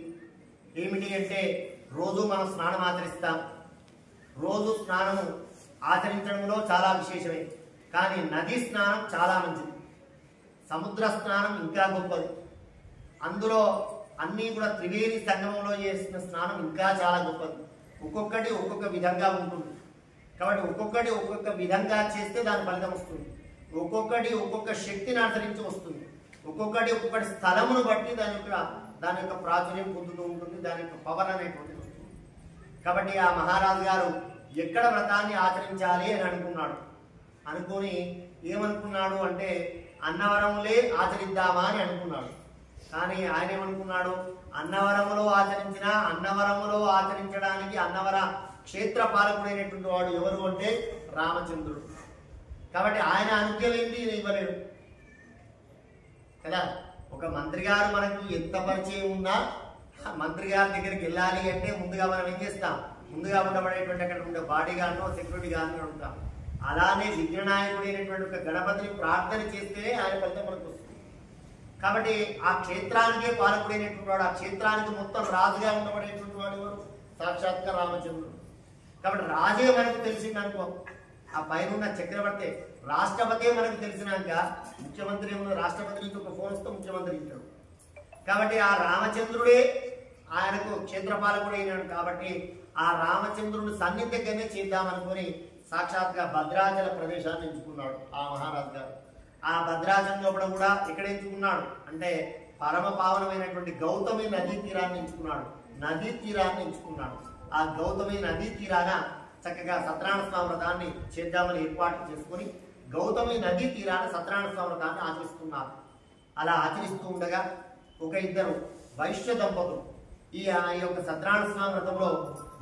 ఏమిటి అంటే రోజు మనం స్నానం ఆచరిస్తాం. రోజు స్నానము ఆచరించడంలో చాలా విశేషమే. కానీ నదీ స్నానం చాలా మంచిది. సముద్ర స్నానం ఇంకా గొప్పది. అందులో అన్నీ కూడా త్రివేణి సంగమంలో చేసిన స్నానం ఇంకా చాలా గొప్పది. ఒక్కొక్కటి ఒక్కొక్క విధంగా ఉంటుంది. కాబట్టి ఒక్కొక్కటి ఒక్కొక్క విధంగా చేస్తే దాని ఫలితం వస్తుంది. ఒక్కొక్కటి ఒక్కొక్క శక్తిని అనుసరించి వస్తుంది. ఒక్కొక్కటి ఒక్కొక్కటి స్థలమును బట్టి దాని యొక్క ప్రాచుర్యం పొందుతూ ఉంటుంది. దాని యొక్క పవర్ అనేటువంటిది వస్తుంది. కాబట్టి ఆ మహారాజు గారు ఎక్కడ వ్రతాన్ని ఆచరించాలి అని అనుకున్నాడు. అనుకుని ఏమనుకున్నాడు అంటే అన్నవరములే ఆచరిద్దామా అని అనుకున్నాడు. కానీ ఆయన ఏమనుకున్నాడు, అన్నవరములో ఆచరించినా అన్నవరములో ఆచరించడానికి అన్నవర క్షేత్ర పాలకుడైనటువంటి వాడు ఎవరు అంటే రామచంద్రుడు. కాబట్టి ఆయన అనుజ్ఞలేంది ఇవ్వలేడు కదా. ఒక మంత్రి గారు మనకు ఎంత పరిచయం ఉన్నా మంత్రి గారి దగ్గరికి వెళ్ళాలి అంటే ముందుగా మనం ఏం చేస్తాం, ముందుగా ఉండబడేటువంటి అక్కడ ఉండే బాడీ గానో సెక్యూరిటీ గానో ఉంటాం. అలానే విఘ్ననాయకుడైనటువంటి ఒక గణపతిని ప్రార్థన చేస్తేనే ఆయన ఫలితం మనకు వస్తుంది. కాబట్టి ఆ క్షేత్రానికే పాలకుడైనటువంటి వాడు, ఆ క్షేత్రానికి మొత్తం రాజుగా ఉండబడేటువంటి వాడు ఎవరు, సాక్షాత్గా రామచంద్రుడు. కాబట్టి రాజే మనకు తెలిసిందనుకో, ఆ పైన చక్రవర్తి రాష్ట్రపతి మనకు తెలిసినాక ముఖ్యమంత్రి రాష్ట్రపతి నుంచి ఒక ఫోన్ వస్తే ముఖ్యమంత్రి ఇస్తాడు. కాబట్టి ఆ రామచంద్రుడే ఆయనకు క్షేత్రపాలకుడు అయినాడు. కాబట్టి ఆ రామచంద్రుడు సన్నిధిగానే చేద్దామనుకుని సాక్షాత్గా భద్రాచల ప్రదేశాన్ని ఎంచుకున్నాడు ఆ మహారాజు గారు. ఆ భద్రాచలంలో కూడా ఎక్కడ ఎంచుకున్నాడు అంటే పరమ పావనమైనటువంటి గౌతమి నదీ తీరాన్ని ఎంచుకున్నాడు. నదీ తీరాన్ని ఎంచుకున్నాడు. ఆ గౌతమి నదీ తీరాన చక్కగా సత్యనారాయణ స్వామి వ్రతాన్ని చేద్దామని ఏర్పాటు చేసుకుని గౌతమి నదీ తీరాన సత్యనారాయణ స్వామి వ్రతాన్ని ఆచరిస్తున్నారు. అలా ఆచరిస్తూ ఉండగా ఒక ఇద్దరు వైశ్య దంపతులు ఈ యొక్క సత్యనారాయణ స్వామి వ్రతంలో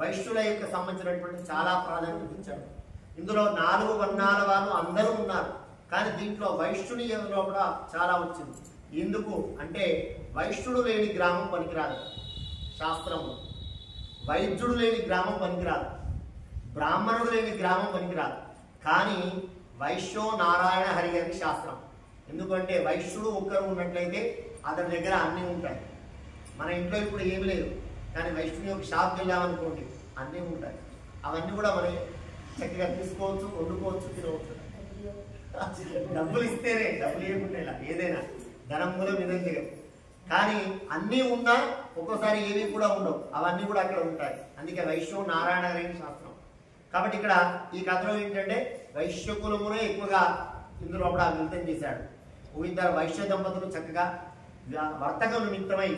వైశ్యుల యొక్క సంబంధించినటువంటి చాలా ప్రాధాన్యత ఇచ్చారు. ఇందులో 4 వర్ణాల వారు అందరూ ఉన్నారు. కానీ దీంట్లో వైశ్యుని ఎవరిలో కూడా చాలా వచ్చింది. ఎందుకు అంటే వైశ్యుడు లేని గ్రామం పనికిరాదు. శాస్త్రము వైద్యుడు లేని గ్రామం పనికిరాదు, బ్రాహ్మణుడు లేని గ్రామం పనికిరాదు. కానీ వైశ్యో నారాయణ హరి అని శాస్త్రం. ఎందుకంటే వైశ్యుడు ఒక్కరు ఉన్నట్లయితే అతని దగ్గర అన్నీ ఉంటాయి. మన ఇంట్లో ఇప్పుడు ఏమి లేదు, కానీ వైష్ణుని యొక్క షాప్కి వెళ్ళామనుకోండి అన్నీ ఉంటాయి. అవన్నీ కూడా మనం చక్కగా తీసుకోవచ్చు, వండుకోవచ్చు, తినవచ్చు. డబ్బులు ఇస్తేనే, డబ్బులు ఏముంటాయి ఇలా ఏదైనా ధనం మూలం విధంగా. కానీ అన్నీ ఉన్నా ఒక్కోసారి ఏవి కూడా ఉండవు, అవన్నీ కూడా అక్కడ ఉంటాయి. అందుకే వైశ్యం నారాయణ గారి శాస్త్రం. కాబట్టి ఇక్కడ ఈ కథలో ఏంటంటే వైశ్య కులమునే ఎక్కువగా ఇందులో కూడా మిళితం చేశాడు. ఇద్దరు వైశ్య దంపతులు చక్కగా వర్తక నిమిత్తమై,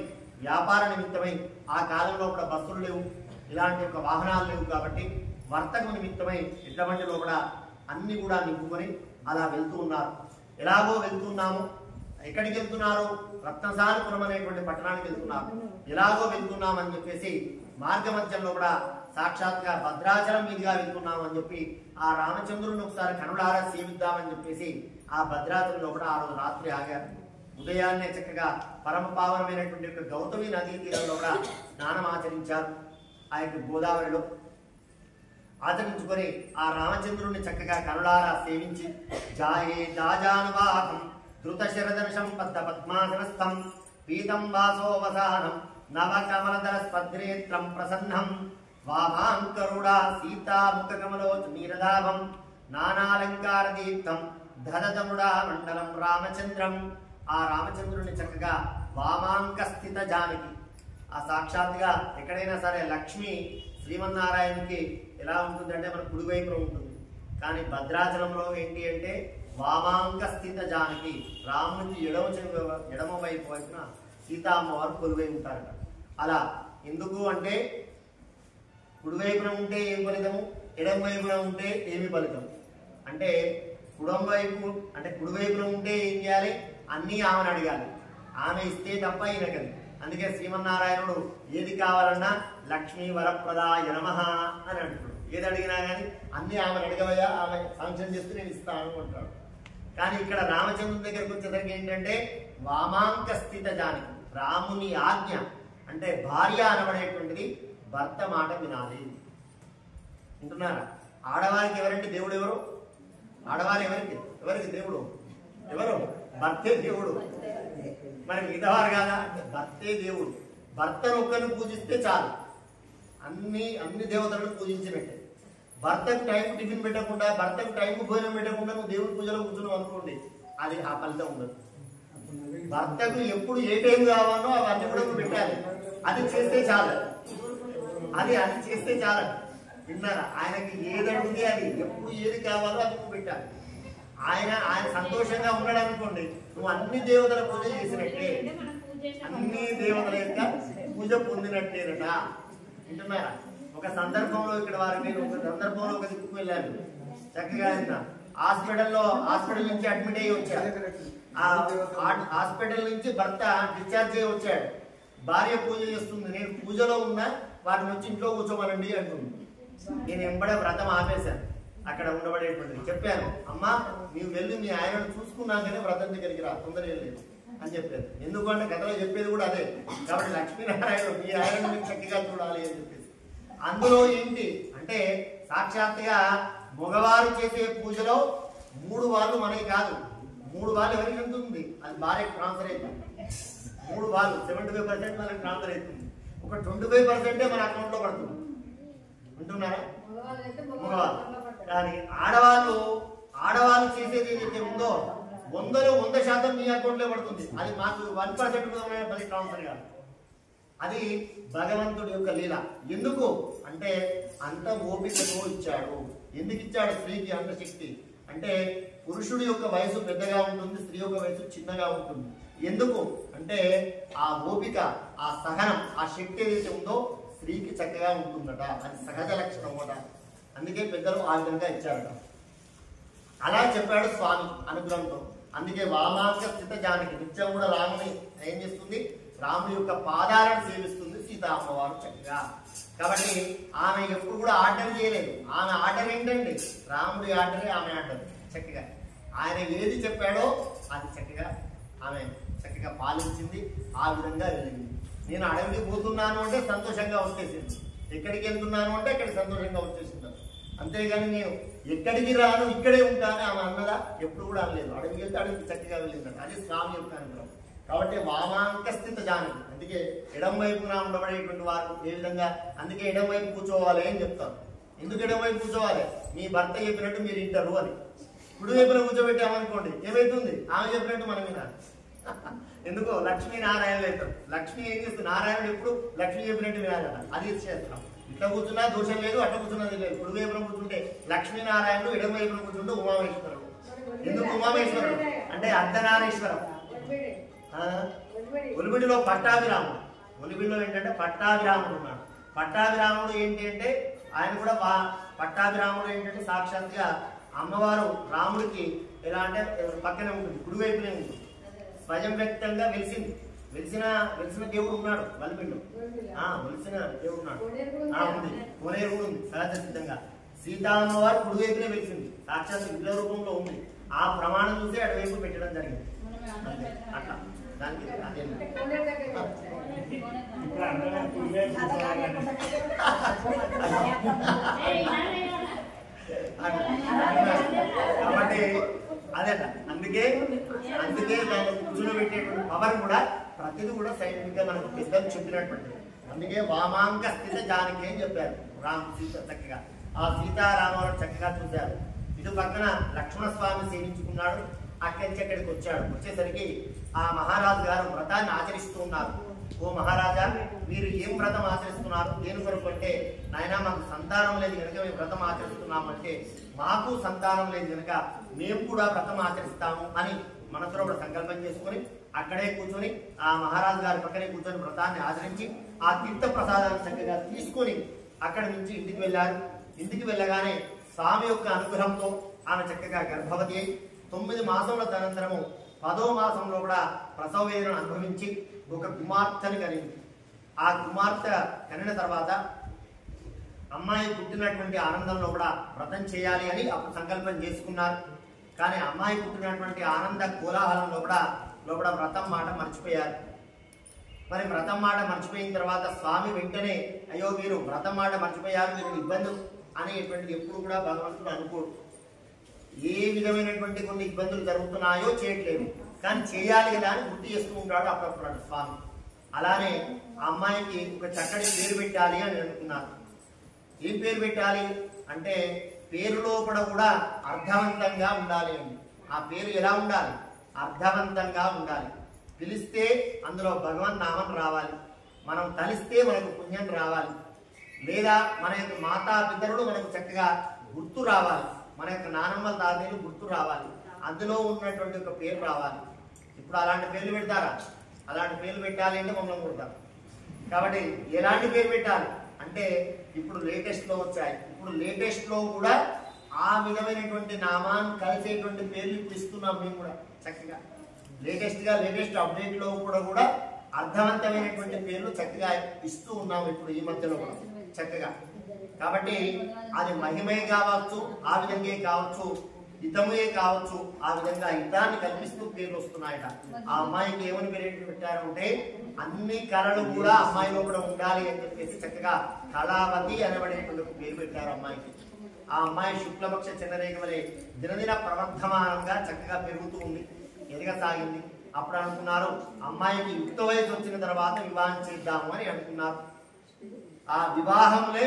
వ్యాపార నిమిత్తమై, ఆ కాలంలో కూడా బస్సులు లేవు, ఇలాంటి యొక్క వాహనాలు లేవు. కాబట్టి వర్తక నిమిత్తమై ఎడ్ల బండిలో కూడా అన్ని కూడా నింపుకొని అలా వెళ్తూ ఉన్నారు. ఎలాగో వెళ్తున్నాము. ఎక్కడికి వెళ్తున్నారు? రత్నసారపురం అనేటువంటి పట్టణానికి వెళ్తున్నారు. ఎలాగో వెళ్తున్నామని చెప్పేసి మార్గ మధ్యంలో కూడా సాక్షాత్గా భద్రాచలం మీదుగా వెళ్తున్నాం అని చెప్పి ఆ రామచంద్రుడిని ఒకసారి కనులారా సేవిద్దామని చెప్పేసి ఆ భద్రాచలంలో కూడా ఆ రోజు రాత్రి ఆగారు. ఉదయాన్నే చక్కగా పరమ పావనమైనటువంటి యొక్క గౌతమి నదీ తీరంలో కూడా స్నానం ఆచరించారు. ఆ యొక్క గోదావరిలో ఆచరించుకొని ఆ రామచంద్రుడిని చక్కగా కనులారా సేవించి జాయే జాజానువాహం ధృత శరదర్శం పద్మ పద్మాసనస్థం పీతం వాసోవసానం నవకమలదర స్పద్రేత్రం ప్రసన్నం వామాంకరుడా సీతాముఖకమలో నీరదాభం నానాలంకార దీప్తం ధరదముడా మండలం రామచంద్రం. ఆ రామచంద్రుడిని చక్కగా వామాంక స్థిత జానకి, ఆ సాక్షాత్గా ఎక్కడైనా సరే లక్ష్మి శ్రీమన్నారాయణకి ఎలా ఉంటుందంటే మన కుడివైపున ఉంటుంది, కానీ భద్రాచలంలో ఏంటి అంటే వామాంక స్థిత జానకి, రామునికి ఎడమ వైపున సీతామ్మవారు కొలువై ఉంటారట. అలా ఎందుకు అంటే కుడివైపున ఉంటే ఏం ఫలితము, ఎడమ వైపున ఉంటే ఏమి ఫలితం అంటే కుడివైపున ఉంటే ఏం చేయాలి, అన్నీ ఆమెను అడగాలి, ఆమె ఇస్తే తప్ప ఈయనకది. అందుకే శ్రీమన్నారాయణుడు ఏది కావాలన్నా లక్ష్మీ వరప్రదాయ నమః అని అంటున్నాడు. ఏది అడిగినా కానీ అన్ని ఆమెను అడగవయ్యా, ఆమె సాంక్షన్ చేస్తే నేను ఇస్తాను అంటాడు. కానీ ఇక్కడ రామచంద్రుని దగ్గరకు వచ్చేసరికి ఏంటంటే వామాంక స్థిత జానకి, రాముని ఆజ్ఞ అంటే భార్య అనబడేటువంటిది భర్త మాట వినాలి. వింటున్నారా? ఆడవారికి ఎవరంటే దేవుడు ఎవరు? ఆడవారు ఎవరికి దేవుడు ఎవరు? భర్తే దేవుడు. మరి మిగతావారు కాదా? భర్తే దేవుడు. భర్తను ఒక్కరిని పూజిస్తే చాలు, అన్ని దేవతలను పూజించినట్టే. భర్తకు టైంకు టిఫిన్ పెట్టకుండా, భర్తకు టైంకు భోజనం పెట్టకుండా నువ్వు దేవుడి పూజలో కూర్చున్నావు అనుకోండి, అది ఆ ఫలితం ఉండదు. భర్తకు ఎప్పుడు ఏ టైం కావాలో అవన్నీ కూడా నువ్వు పెట్టాలి. అది చేస్తే చాలు, అది చేస్తే చాలు. విన్నారా? ఆయనకి ఏది అడిగితే అది, ఎప్పుడు ఏది కావాలో అది నువ్వు పెట్టాలి. ఆయన సంతోషంగా ఉన్నాడు అనుకోండి, నువ్వు అన్ని దేవతల పూజ చేసినట్టే, అన్ని దేవతల యొక్క పూజ పొందినట్టేనట. వింటున్నారా? ఒక సందర్భంలో ఇక్కడ ఒక దిక్కు వెళ్ళారు, చక్కగా హాస్పిటల్ నుంచి అడ్మిట్ అయ్యి వచ్చారు. హాస్పిటల్ నుంచి భర్త డిశ్చార్జ్ అయ్యి వచ్చాడు. భార్య పూజ చేస్తుంది, నేను పూజలో ఉన్నా వారిని వచ్చి ఇంట్లో కూర్చోమనండి అంటుంది. నేను ఎంబడే వ్రతం ఆపేశాను. అక్కడ ఉండబడేటువంటిది చెప్పాను, అమ్మా నీవు వెళ్ళి మీ ఆయనను చూసుకున్నాకనే వ్రతం దగ్గరికి రా, తొందర వెళ్ళలేదు అని చెప్పారు. ఎందుకంటే కథలో చెప్పేది కూడా అదే. కాబట్టి లక్ష్మీనారాయణ మీ ఆయనను మీరు చక్కగా చూడాలి అని చెప్పేసి. అందులో ఏంటి అంటే సాక్షాత్తుగా మగవారు చేసే పూజలో 3 వాళ్ళు మనకి కాదు, 3 వాళ్ళు ఎవరికి ఉంటుంది, అది భార్యకు ట్రాన్స్ఫర్ అవుతుంది. 3 వాళ్ళు 75% మనకి ట్రాన్స్ఫర్ అవుతుంది. ఒక 25% మన అకౌంట్ లో పడుతుంది. ఉంటున్నారా? మగవాళ్ళు. కానీ ఆడవాళ్ళు చేసేది ఏదైతే ఉందో 100% మీ అకౌంట్ లో పడుతుంది. అది మాకు 1% కూడా ట్రాన్స్ఫర్ కాదు. అది భగవంతుడి యొక్క లీల. ఎందుకు అంటే అంత ఓపికతో ఇచ్చాడు. ఎందుకు ఇచ్చాడు స్త్రీకి అంత శక్తి అంటే పురుషుడి యొక్క వయసు పెద్దగా ఉంటుంది, స్త్రీ యొక్క వయసు చిన్నగా ఉంటుంది. ఎందుకు అంటే ఆ ఓపిక, ఆ సహనం, ఆ శక్తి ఏదైతే ఉందో స్త్రీకి చక్కగా ఉంటుందట. అది సహజ లక్షణం కూడా. అందుకే పెద్దలు ఆ విధంగా ఇచ్చారట. అలా చెప్పాడు స్వామి అనుగ్రహంతో. అందుకే వామాంక స్థిత జానకి నిత్యం కూడా రాముని ఏం చేస్తుంది, రాముడి యొక్క పాదాలను సేవిస్తుంది సీతా అమ్మవారు చక్కగా. కాబట్టి ఆమె ఎప్పుడు కూడా ఆర్డర్ చేయలేదు. ఆమె ఆర్డర్ ఏంటండి, రాముడి ఆర్డరే ఆమె ఆర్డర్. చక్కగా ఆయన ఏది చెప్పాడో అది చక్కగా ఆమె చక్కగా పాలించింది. ఆ విధంగా వెళ్ళింది. నేను అడవికి పోతున్నాను అంటే సంతోషంగా వచ్చేసింది, ఎక్కడికి వెళ్తున్నాను అంటే అక్కడికి సంతోషంగా వచ్చేసింది. అంతేగాని నేను ఎక్కడికి రాను ఇక్కడే ఉంటాను ఆమె అన్నదా? ఎప్పుడు కూడా అనలేదు. అడవికి వెళ్తే అడవికి చక్కగా వెళ్ళిందంట. అది స్వామి యొక్క అనుగ్రహం. కాబట్టి వామాంక స్థిత జానకి. అందుకే ఎడం వైపున ఉండబడేటువంటి వారు ఏ విధంగా, అందుకే ఎడం వైపు కూర్చోవాలి అని చెప్తారు. ఎందుకు ఎడం వైపు కూర్చోవాలి? మీ భర్త చెప్పినట్టు మీరు ఇంటారు అని. కుడి వైపున కూర్చోబెట్టామనుకోండి ఏమైతుంది, ఆమె చెప్పినట్టు మనం వినాలి. ఎందుకో లక్ష్మీనారాయణలు అవుతారు. లక్ష్మి ఏం చేస్తుంది, నారాయణుడు ఎప్పుడు లక్ష్మి చెప్పినట్టు వినాలట. అది చేస్తున్నాం. ఇట్లా కూర్చున్నా దోషం లేదు, అట్లా కూర్చున్నది లేదు. కుడి వైపున కూర్చుంటే లక్ష్మీనారాయణుడు, ఎడమ వైపున కూర్చుంటే ఉమామేశ్వరుడు. ఎందుకు ఉమామేశ్వరుడు అంటే అర్ధనారీశ్వరం. ఒలిబిడిలో పట్టాభిరాముడు, ఒలిబిడిలో ఏంటంటే పట్టాభిరాముడు ఉన్నాడు. పట్టాభిరాముడు ఏంటి అంటే ఆయన కూడా పట్టాభిరాముడు ఏంటంటే సాక్షాత్గా అమ్మవారు రాముడికి ఎలా అంటే పక్కనే ఉంటుంది, కుడివైపునే ఉంటుంది. స్వయం వ్యక్తంగా వెలిసింది. వెలిసిన దేవుడు ఉన్నాడు వల్మిలో. వెలిసిన దేవుడు ఉన్నాడు, ఉంది. కోనేరు కూడా ఉంది సహజ సిద్ధంగా. సీతామ్మవారు కుడి వైపునే వెలిసింది, సాక్షాత్ విగ్రహ రూపంలో ఉంది. ఆ ప్రమాణం చూసి అటువైపు పెట్టడం జరిగింది. అట్లా దానికి అదే కాబట్టి అదే అందుకే దాన్ని కూర్చోబెట్టేటువంటి పవర్ కూడా ప్రతిదీ కూడా సైంటిఫిక్ గా మనకు పెద్దలు చెప్పినటువంటి. అందుకే వామాంక స్థిత జానకి అని చెప్పారు సీత చక్కగా. ఆ సీతారామవారు చక్కగా చూశారు. ఇటు పక్కన లక్ష్మణ స్వామి సేవించుకున్నాడు. అక్కడి నుంచి అక్కడికి వచ్చేసరికి ఆ మహారాజు గారు వ్రతాన్ని ఆచరిస్తూ ఉన్నారు. ఓ మహారాజా, మీరు ఏం వ్రతం ఆచరిస్తున్నారు? దేని కొరకు అంటే, నాయన మాకు సంతానం లేదు కనుక మేము వ్రతం ఆచరిస్తున్నామంటే, మాకు సంతానం లేదు కనుక మేము కూడా వ్రతం ఆచరిస్తాము అని మనసులో కూడా సంకల్పం చేసుకుని అక్కడే కూర్చొని ఆ మహారాజు గారి పక్కనే కూర్చొని వ్రతాన్ని ఆచరించి ఆ తీర్థ ప్రసాదాన్ని చక్కగా తీసుకొని అక్కడి నుంచి ఇంటికి వెళ్ళారు. ఇంటికి వెళ్ళగానే స్వామి యొక్క అనుగ్రహంతో ఆమె చక్కగా గర్భవతి అయి 9 మాసముల తనంతరము 10వ మాసంలో కూడా ప్రసవ వేదనను అనుభవించి ఒక కుమార్తెను కలిగింది. ఆ కుమార్తె కనిన తర్వాత అమ్మాయి పుట్టినటువంటి ఆనందంలో కూడా వ్రతం చేయాలి అని అప్పుడు సంకల్పం చేసుకున్నారు. కానీ అమ్మాయి పుట్టినటువంటి ఆనంద కోలాహలంలో కూడా వ్రతం మాట మర్చిపోయారు. మరి వ్రతం మాట మర్చిపోయిన తర్వాత స్వామి వెంటనే అయ్యో మీరు వ్రతం మాట మర్చిపోయారు, మీరు ఇబ్బంది అనేటువంటిది ఎప్పుడు కూడా భగవంతుడు అనుకోడు. ఏ విధమైనటువంటి కొన్ని ఇబ్బందులు జరుగుతున్నాయో చేయట్లేదు, కానీ చేయాలి కదా అని గుర్తు చేస్తూ ఉంటాడు అప్పుడప్పుడు స్వామి. అలానే ఆ అమ్మాయికి ఒక చక్కటి పేరు పెట్టాలి అని అనుకున్నారు. ఏం పేరు పెట్టాలి అంటే, పేరులో కూడా అర్థవంతంగా ఉండాలి అండి. ఆ పేరు ఎలా ఉండాలి? అర్థవంతంగా ఉండాలి. పిలిస్తే అందులో భగవన్ నామం రావాలి, మనం తలిస్తే మనకు పుణ్యం రావాలి, లేదా మన యొక్క మాతా పితరులు మనకు చక్కగా గుర్తు రావాలి, మన యొక్క నానమ్మల తాతయ్యలు గుర్తు రావాలి, అందులో ఉన్నటువంటి ఒక పేరు రావాలి. ఇప్పుడు అలాంటి పేర్లు పెడతారా? అలాంటి పేర్లు పెట్టాలి అంటే మమ్మల్ని కొడతారు. కాబట్టి ఎలాంటి పేరు పెట్టాలి అంటే, ఇప్పుడు లేటెస్ట్లో వచ్చాయి. ఇప్పుడు లేటెస్ట్లో కూడా ఆ విధమైనటువంటి నామాన్ని కలిసేటువంటి పేర్లు ఇప్పుడు ఇస్తున్నాం మేము కూడా చక్కగా. లేటెస్ట్ అప్డేట్లో కూడా అర్థవంతమైనటువంటి పేర్లు చక్కగా ఇస్తూ ఉన్నాము ఇప్పుడు ఈ మధ్యలో కూడా చక్కగా. కాబట్టి అది మహిమే కావచ్చు, ఆ విధంగా కావచ్చు, హితమే కావచ్చు, ఆ విధంగా హితాన్ని కల్పిస్తూ పేర్లు వస్తున్నాయట. ఆ అమ్మాయికి ఏమని పేరు పెట్టారు అంటే, అన్ని కళలు కూడా అమ్మాయిలో కూడా ఉండాలి అని చెప్పేసి చక్కగా కళావతి అనబడేటువంటి ఒక పేరు పెట్టారు అమ్మాయికి. ఆ అమ్మాయి శుక్లపక్ష చంద్రరేఖ వలె దినదిన ప్రవర్ధమానంగా చక్కగా పెరుగుతూ ఉంది, ఎదగసాగింది. అప్పుడు అనుకున్నారు అమ్మాయికి యుక్త వయసు వచ్చిన తర్వాత వివాహం చేద్దాము అని అనుకున్నారు. ఆ వివాహంలో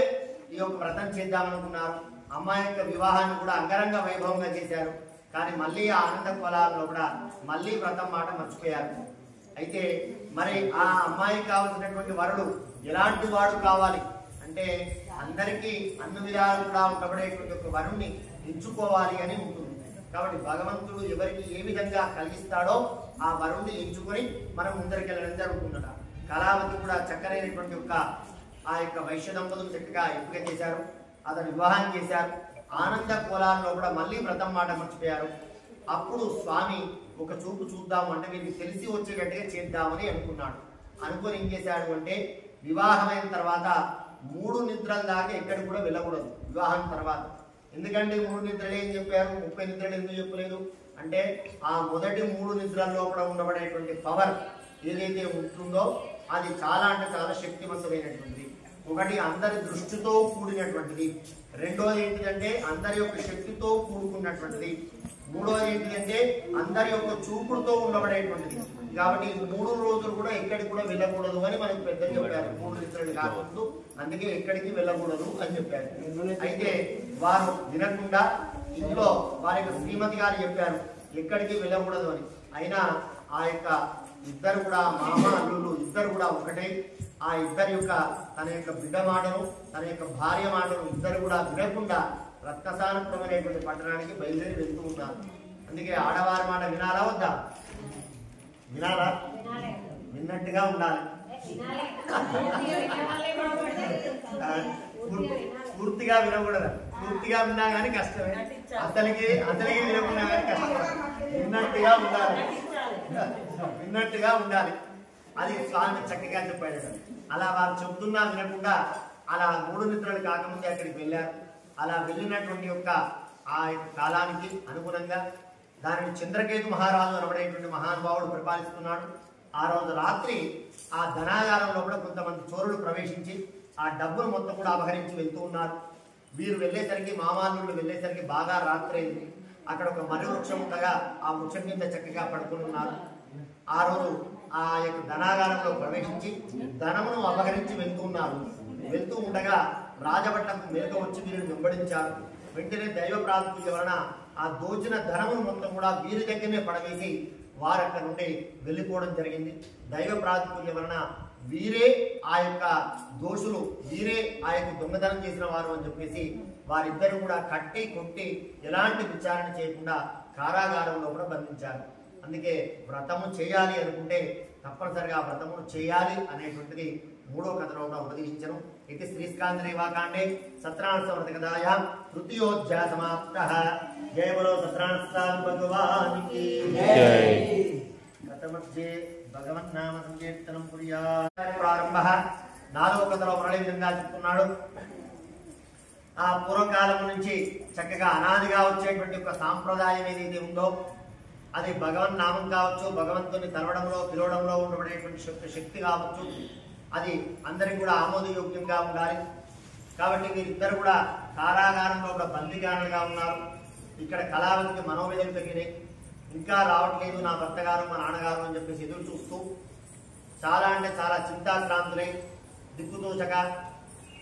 ఈ యొక్క వ్రతం చేద్దామనుకున్నారు. అమ్మాయి యొక్క వివాహాన్ని కూడా అంగరంగ వైభవంగా చేశారు. కానీ మళ్ళీ ఆ ఆనంద కోలాలలో కూడా మళ్ళీ వ్రతం మాట మర్చిపోయారు. అయితే మరి ఆ అమ్మాయికి కావాల్సినటువంటి వరుడు ఎలాంటి వాడు కావాలి అంటే, అందరికీ అన్ని విధాలు కూడా ఉండబడేటువంటి ఒక వరుణ్ణి ఎంచుకోవాలి అని ఉంటుంది. కాబట్టి భగవంతుడు ఎవరికి ఏ విధంగా కలిగిస్తాడో ఆ వరుణ్ణి ఎంచుకొని మనం ముందరికి వెళ్ళడం జరుగుతుందట. కళావతి కూడా చక్కనైనటువంటి ఆ యొక్క వైశ్య దంపతులు చక్కగా ఎంపిక చేశారు, అతను వివాహం చేశారు. ఆనంద కోలాల్లో కూడా మళ్ళీ వ్రతం మాట మర్చిపోయారు. అప్పుడు స్వామి ఒక చూపు చూద్దాము అంటే, వీరికి తెలిసి వచ్చేటట్టుగా చేద్దామని అనుకున్నాడు. అనుకొని ఏం చేశాడు అంటే, వివాహమైన తర్వాత 3 నిద్రల దాకా ఎక్కడికి కూడా వెళ్ళకూడదు వివాహం తర్వాత. ఎందుకంటే 3 నిద్రలు ఏం చెప్పారు, 30 నిద్రలు ఎందుకు చెప్పలేదు అంటే, ఆ మొదటి 3 నిద్రల్లో కూడా ఉండబడేటువంటి పవర్ ఏదైతే ఉంటుందో అది చాలా అంటే చాలా శక్తివంతమైనటువంటిది. ఒకటి అందరి దృష్టితో కూడినటువంటిది, రెండోది ఏంటిదంటే అందరి యొక్క శక్తితో కూడుకున్నటువంటిది, మూడోది ఏంటిదంటే అందరి యొక్క చూపుడుతో ఉండబడేటువంటిది. కాబట్టి 3 రోజులు కూడా ఎక్కడికి కూడా వెళ్ళకూడదు అని మనకు పెద్దలు చెప్పారు. 3 నిద్రలు కాకూడదు, అందుకే ఎక్కడికి వెళ్ళకూడదు అని చెప్పారు. అయితే వారు వినకుండా ఇంట్లో వారి యొక్క శ్రీమతి గారు చెప్పారు ఎక్కడికి వెళ్ళకూడదు అని. అయినా ఆ యొక్క ఇద్దరు కూడా మామ అల్లుళ్ళు ఇద్దరు కూడా ఒకటే. ఆ ఇద్దరి యొక్క తన యొక్క బిడ్డ మాటను తన యొక్క భార్య మాటను ఇద్దరు కూడా వినకుండా రక్తసానప్రమైనటువంటి పట్టణానికి బయలుదేరి వెళ్తూ ఉన్నారు. అందుకే ఆడవారి మాట వినాలా వద్దా? వినాలా? విన్నట్టుగా ఉండాలి. పూర్తిగా వినకూడదు. పూర్తిగా విన్నా కానీ కష్టమే, అసలుకి వినకున్నా కానీ కష్టమే. విన్నట్టుగా ఉండాలి. అది స్వామి చక్కగా చెప్పాడు. అలా వారు చెబుతున్నా వినకుండా అలా 3 నిద్రలు కాకముందే అక్కడికి వెళ్ళారు. అలా వెళ్ళినటువంటి యొక్క ఆ కాలానికి అనుగుణంగా దానిని చంద్రకేతు మహారాజు అనబడేటువంటి మహానుభావుడు పరిపాలిస్తున్నాడు. ఆ రోజు రాత్రి ఆ ధనాగారంలో కూడా కొంతమంది చోరులు ప్రవేశించి ఆ డబ్బును మొత్తం కూడా అపహరించి వెళ్తూ ఉన్నారు. వీరు వెళ్ళేసరికి మామానులు వెళ్ళేసరికి బాగా రాత్రి అయింది. అక్కడ ఒక మర్రి వృక్షం ఉండగా ఆ వృక్షం కింద చక్కగా పడుకుని ఉన్నారు. ఆ రోజు ఆ యొక్క ధనాగారంలో ప్రవేశించి ధనమును అపహరించి వెళ్తూ ఉన్నారు. వెళ్తూ ఉండగా రాజభట్లకు మేలుక వచ్చి వీరిని వెంబడించారు. వెంటనే దైవ ప్రార్థన వలన ఆ దోచిన ధనమును మొత్తం కూడా వీరి దగ్గరనే పడవేసి వారు అక్కడ నుండి వెళ్ళిపోవడం జరిగింది. దైవ ప్రాతిపల్యం వలన వీరే ఆ యొక్క దోషులు, వీరే ఆ యొక్క దొంగతనం చేసిన వారు అని చెప్పేసి వారిద్దరు కూడా కట్టి కొట్టి ఎలాంటి విచారణ చేయకుండా కారాగారంలో కూడా బంధించారు. అందుకే వ్రతము చేయాలి అనుకుంటే తప్పనిసరిగా వ్రతమును చేయాలి అనేటువంటిది 3వ కథలో కూడా ఉపదేశించను. ఇది శ్రీస్కాందరేవాకాండే సత్రాంశ వ్రతకథాయాం తృతీయోధ్యాయ సమాప్తః. జయ బలో సత్రాంశాన్ భగవానికి జై. కథమధ్యే భగవన్నామ సంకీర్తనం కుర్యాత్. ప్రారంభః 4వ కథలో మరణ విధంగా చెప్తున్నాడు. ఆ పూర్వకాలం నుంచి చక్కగా అనాదిగా వచ్చేటువంటి ఒక సాంప్రదాయం ఏదైతే ఉందో అది భగవన్ నామం కావచ్చు, భగవంతుని తలవడంలో పిలవడంలో ఉండబడేటువంటి శక్తి కావచ్చు, అది అందరికి కూడా ఆమోదయోగ్యంగా ఉండాలి. కాబట్టి వీరిద్దరు కూడా కారాగారంలో కూడా బందీగానులుగా ఉన్నారు. ఇక్కడ కళావతికి మనోవేదన తగ్గినాయి. ఇంకా రావట్లేదు నా భర్త గారు మా నాన్నగారు అని చెప్పేసి ఎదురు చూస్తూ చాలా అంటే చాలా చింతాక్రాంతులై దిక్కుతోచక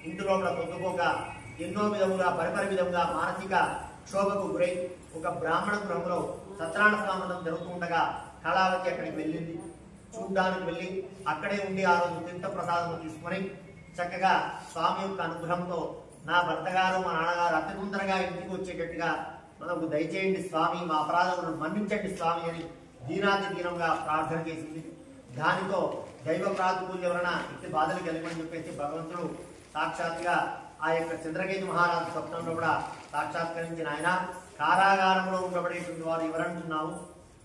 ఇంటిలో కూడా పొద్దుకోక ఎన్నో విధముగా పరిపరి విధంగా మానసిక క్షోభకు గురై ఒక బ్రాహ్మణ గృహంలో సత్రాణ స్నానం జరుగుతుండగా కళావతి అక్కడికి వెళ్ళింది. చూడ్డానికి వెళ్ళి అక్కడే ఉండి ఆ రోజు తీర్థ ప్రసాదం తీసుకొని చక్కగా స్వామి యొక్క అనుగ్రహంతో నా భర్త గారు మా నాన్నగారు అతి తొందరగా ఇంటికి వచ్చేటట్టుగా మనకు దయచేయండి స్వామి, మా అపరాధములను మన్నించండి స్వామి అని దీనాది దీనంగా ప్రార్థన చేసింది. దానితో దైవ ప్రాతిపూల్య వలన ఇట్టి బాధలు కలిగని చెప్పేసి భగవంతుడు సాక్షాత్గా ఆ యొక్క చంద్రకేతు మహారాజు స్వప్నంలో కూడా సాక్షాత్కరించిన ఆయన కారాగారంలో ఉండబడేటువంటి వారు ఎవరంటున్నాము,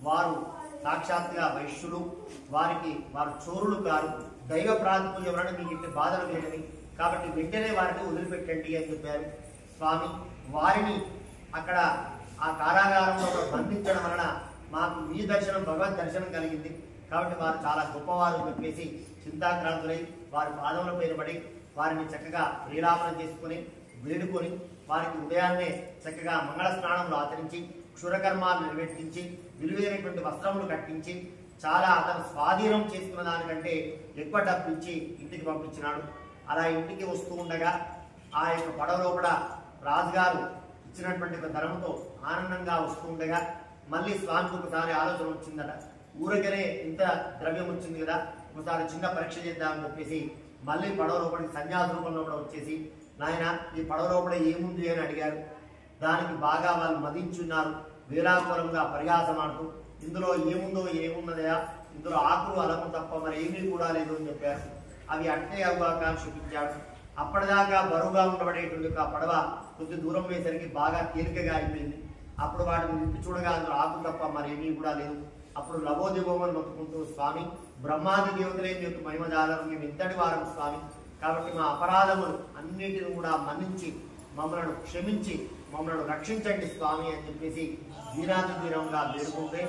వారు సాక్షాత్గా వైశ్యులు, వారు చోరులు కారు. దైవ ప్రాతిపూల్య వలన మీకు ఇట్టి బాధలు లేదని కాబట్టి వెంటనే వారిని వదిలిపెట్టండి అని చెప్పారు స్వామి. వారిని అక్కడ ఆ కారాగారంలో బంధించడం వలన మాకు మీ దర్శనం భగవద్ దర్శనం కలిగింది. కాబట్టి వారు చాలా గొప్పవారు చెప్పేసి చింతాక్రాంతులై వారి పాదముల పైన పడి వారిని చక్కగా ప్రీలాపన చేసుకుని వేడుకొని వారికి ఉదయాన్నే చక్కగా మంగళ స్నానములు ఆచరించి క్షురకర్మాలు నిర్వర్తించి విలువైనటువంటి వస్త్రములు కట్టించి చాలా అతను స్వాధీనం చేసుకున్న దానికంటే ఎక్కువ డబ్బు ఇచ్చి ఇంటికి పంపించినాడు. అలా ఇంటికి వస్తూ ఉండగా ఆ యొక్క పడవలో కూడా రాజుగారు ఇచ్చినటువంటి ఒక ధనంతో ఆనందంగా వస్తూ ఉండగా మళ్ళీ స్వామికి ఒకసారి ఆలోచన వచ్చిందట. ఊరికనే ఇంత ద్రవ్యం వచ్చింది కదా, ఒకసారి చిన్న పరీక్ష చేద్దామని చెప్పేసి మళ్ళీ పడవ లోపలికి సన్యాస రూపంలో కూడా వచ్చేసి నాయన ఈ పడవ లోపల ఏముంది అని అడిగారు. దానికి బాగా వాళ్ళు మదించున్నారు. వేలాకులంగా పరిహాసమాడుతూ ఇందులో ఏముందో ఏమున్నదయా, ఇందులో ఆకులు అలము తప్ప మరి ఏమీ కూడా లేదు అని చెప్పారు. అవి అట్టే అవగాహన చూపించాడు. అప్పటిదాకా బరువుగా ఉండబడేటువంటి ఆ పడవ కొద్ది దూరం వేసరికి బాగా తేలికగా అయిపోయింది. అప్పుడు వాటిని విప్పి చూడగా అందులో ఆకు తప్ప మరేమీ కూడా లేదు. అప్పుడు లభోదిభోమని మొత్తుకుంటూ స్వామి, బ్రహ్మాది దేవతలే మీకు మహిమజాలం, మేము ఇంతటి వారం స్వామి, కాబట్టి మా అపరాధములు అన్నిటిని కూడా మన్నించి మమ్మల్ని క్షమించి మమ్మల్ని రక్షించండి స్వామి అని చెప్పేసి దీనాది దీనంగా వేడుకుంటే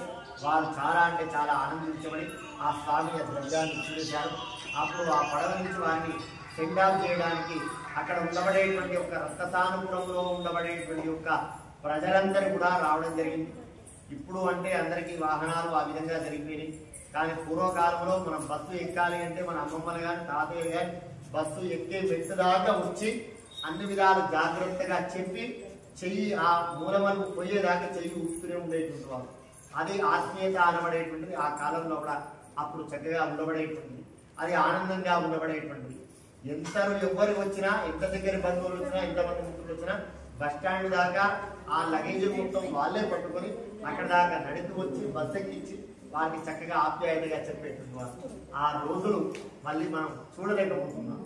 వారు చాలా అంటే చాలా ఆనందించబడి ఆ స్వామి ద్రవ్యాన్ని ఇచ్చివేశారు. అప్పుడు ఆ పడవ నుంచి వారిని సెండ్ ఆఫ్ చేయడానికి అక్కడ ఉండబడేటువంటి యొక్క రక్తసానుపురంలో ఉండబడేటువంటి యొక్క ప్రజలందరూ కూడా రావడం జరిగింది. ఇప్పుడు అంటే అందరికీ వాహనాలు ఆ విధంగా జరిగిపోయినాయి. కానీ పూర్వకాలంలో మనం బస్సు ఎక్కాలి అంటే మన అమ్మమ్మలు కానీ తాతయ్యలు కానీ బస్సు ఎక్కే మెట్టు దాకా వచ్చి అన్ని విధాలు జాగ్రత్తగా చెప్పి చెయ్యి ఆ మూలమలకు పోయేదాకా చెయ్యి ఊస్తూనే ఉండేటువంటి వారు. అది ఆత్మీయత అనబడేటువంటిది ఆ కాలంలో కూడా అప్పుడు చక్కగా ఉండబడేటువంటిది, అది ఆనందంగా ఉండబడేటువంటిది. ఎవరు వచ్చినా, ఎంత దగ్గర బంధువులు వచ్చినా, ఎంతమంది మిత్రులు వచ్చినా బస్టాండ్ దాకా ఆ లగేజ్ మొత్తం వాళ్ళే పట్టుకొని అక్కడ దాకా నడిపి వచ్చి బస్సు ఎక్కించి వారికి చక్కగా ఆప్యాయతగా చెప్పేటువంటి వారు. ఆ రోజులు మళ్ళీ మనం చూడలేకపోతున్నాం.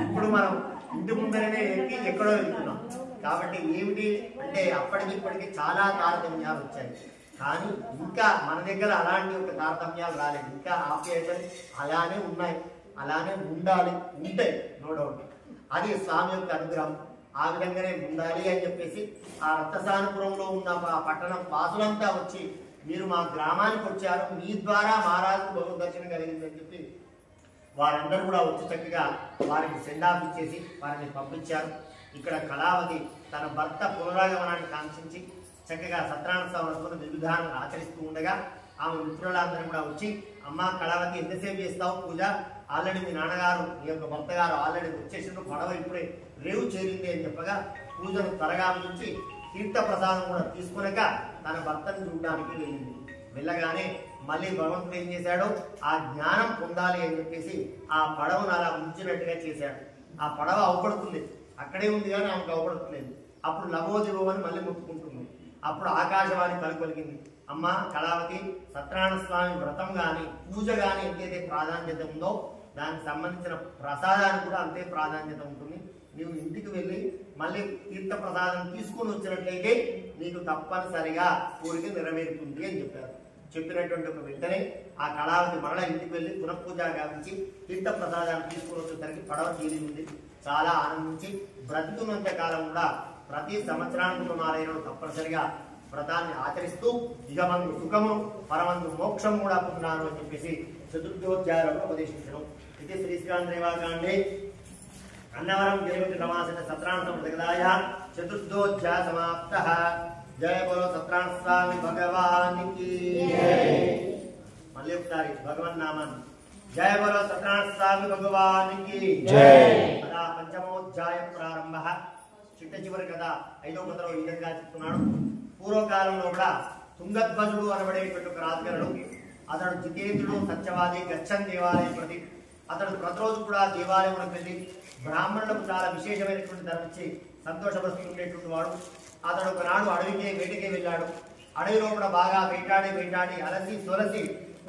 ఇప్పుడు మనం ఇంటి ముందరనే ఎక్కి ఎక్కడో వెళ్తున్నాం. కాబట్టి ఏమిటి అంటే అప్పటికి ఇప్పటికి చాలా తారతమ్యాలు వచ్చాయి. కానీ ఇంకా మన దగ్గర అలాంటి ఒక తారతమ్యాలు రాలేదు. ఇంకా ఆప్యాయతలు అలానే ఉన్నాయి, అలానే ఉండాలి, ఉంటాయి నో డౌట్. అది స్వామి యొక్క అనుగ్రహం. ఆ విధంగానే ఉండాలి అని చెప్పేసి ఆ రక్తసానపురంలో ఉన్న ఆ పట్టణం వాసులంతా వచ్చి మీరు మా గ్రామానికి వచ్చారు, మీ ద్వారా మహారాజు భగవద్ దర్శనం కలిగిందని చెప్పి వారందరూ కూడా వచ్చి చక్కగా వారికి సెండాఫ్ ఇచ్చేసి వారిని పంపించారు. ఇక్కడ కళావతి తన భర్త పునరాగమనాన్ని కాంక్షించి చక్కగా సత్యనారాయణ స్వామి వ్రతం విధానం ఆచరిస్తూ ఉండగా ఆమె మిత్రులందరూ కూడా వచ్చి, అమ్మ కళావతి ఎంతసేపు చేస్తావు పూజ, ఆల్రెడీ మీ నాన్నగారు మీ యొక్క భర్త గారు ఆల్రెడీ వచ్చేసిన పడవ ఇప్పుడే రేవు చేరింది అని చెప్పగా పూజను త్వరగా నుంచి తీర్థ ప్రసాదం కూడా తీసుకునక తన భర్తను చూడడానికి వెళ్ళింది. వెళ్ళగానే మళ్ళీ భగవంతుడు ఏం చేశాడు, ఆ జ్ఞానం పొందాలి అని చెప్పేసి ఆ పడవను అలా ఉంచినట్టుగా చేశాడు. ఆ పడవ అవపడుతుంది, అక్కడే ఉంది కానీ ఆమెకు అవపడుతులేదు. అప్పుడు లభోదివని మళ్ళీ ముట్టుకుంటుంది. అప్పుడు ఆకాశవాణి పలికింది, అమ్మ కళావతి సత్యనారాయణ స్వామి వ్రతం కానీ పూజ కానీ ఎంతైతే ప్రాధాన్యత ఉందో దానికి సంబంధించిన ప్రసాదానికి కూడా అంతే ప్రాధాన్యత ఉంటుంది. నీవు ఇంటికి వెళ్ళి మళ్ళీ తీర్థ ప్రసాదం తీసుకుని వచ్చినట్లయితే నీకు తప్పనిసరిగా కోరిక నెరవేరుతుంది అని చెప్పారు. చెప్పినటువంటి ఒక వెంటనే ఆ కళావతి మరలా ఇంటికి వెళ్ళి పునఃపూజ గావించి తీర్థ ప్రసాదాన్ని తీసుకుని వచ్చేసరికి పడవ తీరింది. చాలా ఆనందించి బ్రతుకున్నంత కాలం కూడా ప్రతి సంవత్సరానికి నారాయణుడు తప్పనిసరిగా వ్రతాన్ని ఆచరిస్తూ ఇహమందు సుఖము పరమందు మోక్షం కూడా పొందాను అని చెప్పేసి చతుర్థోధ్యాయంలో ఉపదేశించడం. ఇది శ్రీశ్రీకాంతేవాకాండే అన్నవరం దేవతి రమాసన సత్రాంతం జగదాయ చతుర్థోధ్యాయ సమాప్త. జయ బోలో సత్యనారాయణ స్వామి భగవానికి. మళ్ళీ ఒకసారి భగవన్ నామాన్ని జయ బోలో సత్యనారాయణ స్వామి భగవానికి. అలా పంచమోధ్యాయ ప్రారంభ. చిట్ట చివరి కదా 5వ కథలో ఈ విధంగా చెప్తున్నాడు. పూర్వకాలంలో కూడా తుంగధ్వజుడు అనబడేటువంటి ఒక రాజుగారు, అతడు జితేంద్రుడు, సత్యవాది, గచ్చన్ దేవాలయం ప్రతి. అతడు ప్రతిరోజు కూడా దేవాలయంలో వెళ్ళి బ్రాహ్మణులకు చాలా విశేషమైనటువంటి ధనం ఇచ్చి సంతోషపరుస్తుండేటువంటి వాడు. అతడు ఒకనాడు అడవికి వేటకి వెళ్ళాడు. అడవిలో కూడా బాగా వేటాడి అలసి సొలసి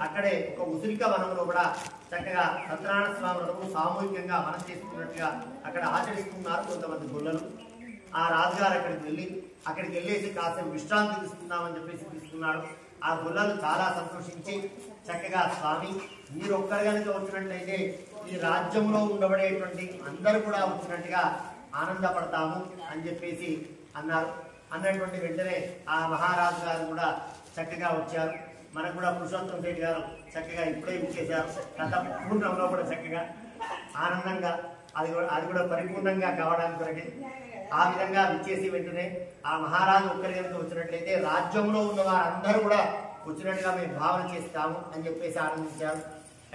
అక్కడే ఒక ఉసిరిక వనంలో కూడా చక్కగా సత్యనారాయణ స్వామి వ్రతము సామూహికంగా మనం చేసుకున్నట్టుగా అక్కడ ఆచరిస్తున్నారు కొంతమంది గొల్లలు. ఆ రాజుగారు అక్కడికి వెళ్ళేసి కాసేపు విశ్రాంతి తీసుకుందామని చెప్పేసి తీసుకున్నాడు. ఆ గొల్లలు చాలా సంతోషించి చక్కగా స్వామి మీరు ఒక్కరు కనుక వచ్చినట్లయితే ఈ రాజ్యంలో ఉండబడేటువంటి అందరూ కూడా వచ్చినట్టుగా ఆనందపడతాము అని చెప్పేసి అన్నారు. అన్నటువంటి వెంటనే ఆ మహారాజు గారు కూడా చక్కగా వచ్చారు. మనకు కూడా పురుషోత్తం రెడ్డి గారు చక్కగా ఇప్పుడే ఇచ్చేశారు. గత పూర్ణంలో కూడా చక్కగా ఆనందంగా అది కూడా పరిపూర్ణంగా కావడానికి కొరకే ఆ విధంగా విచ్చేసి వెంటనే ఆ మహారాజు ఒక్కరి కనుక వచ్చినట్లయితే రాజ్యంలో ఉన్న వారందరూ కూడా వచ్చినట్టుగా మేము భావన చేస్తాము అని చెప్పేసి ఆనందించారు.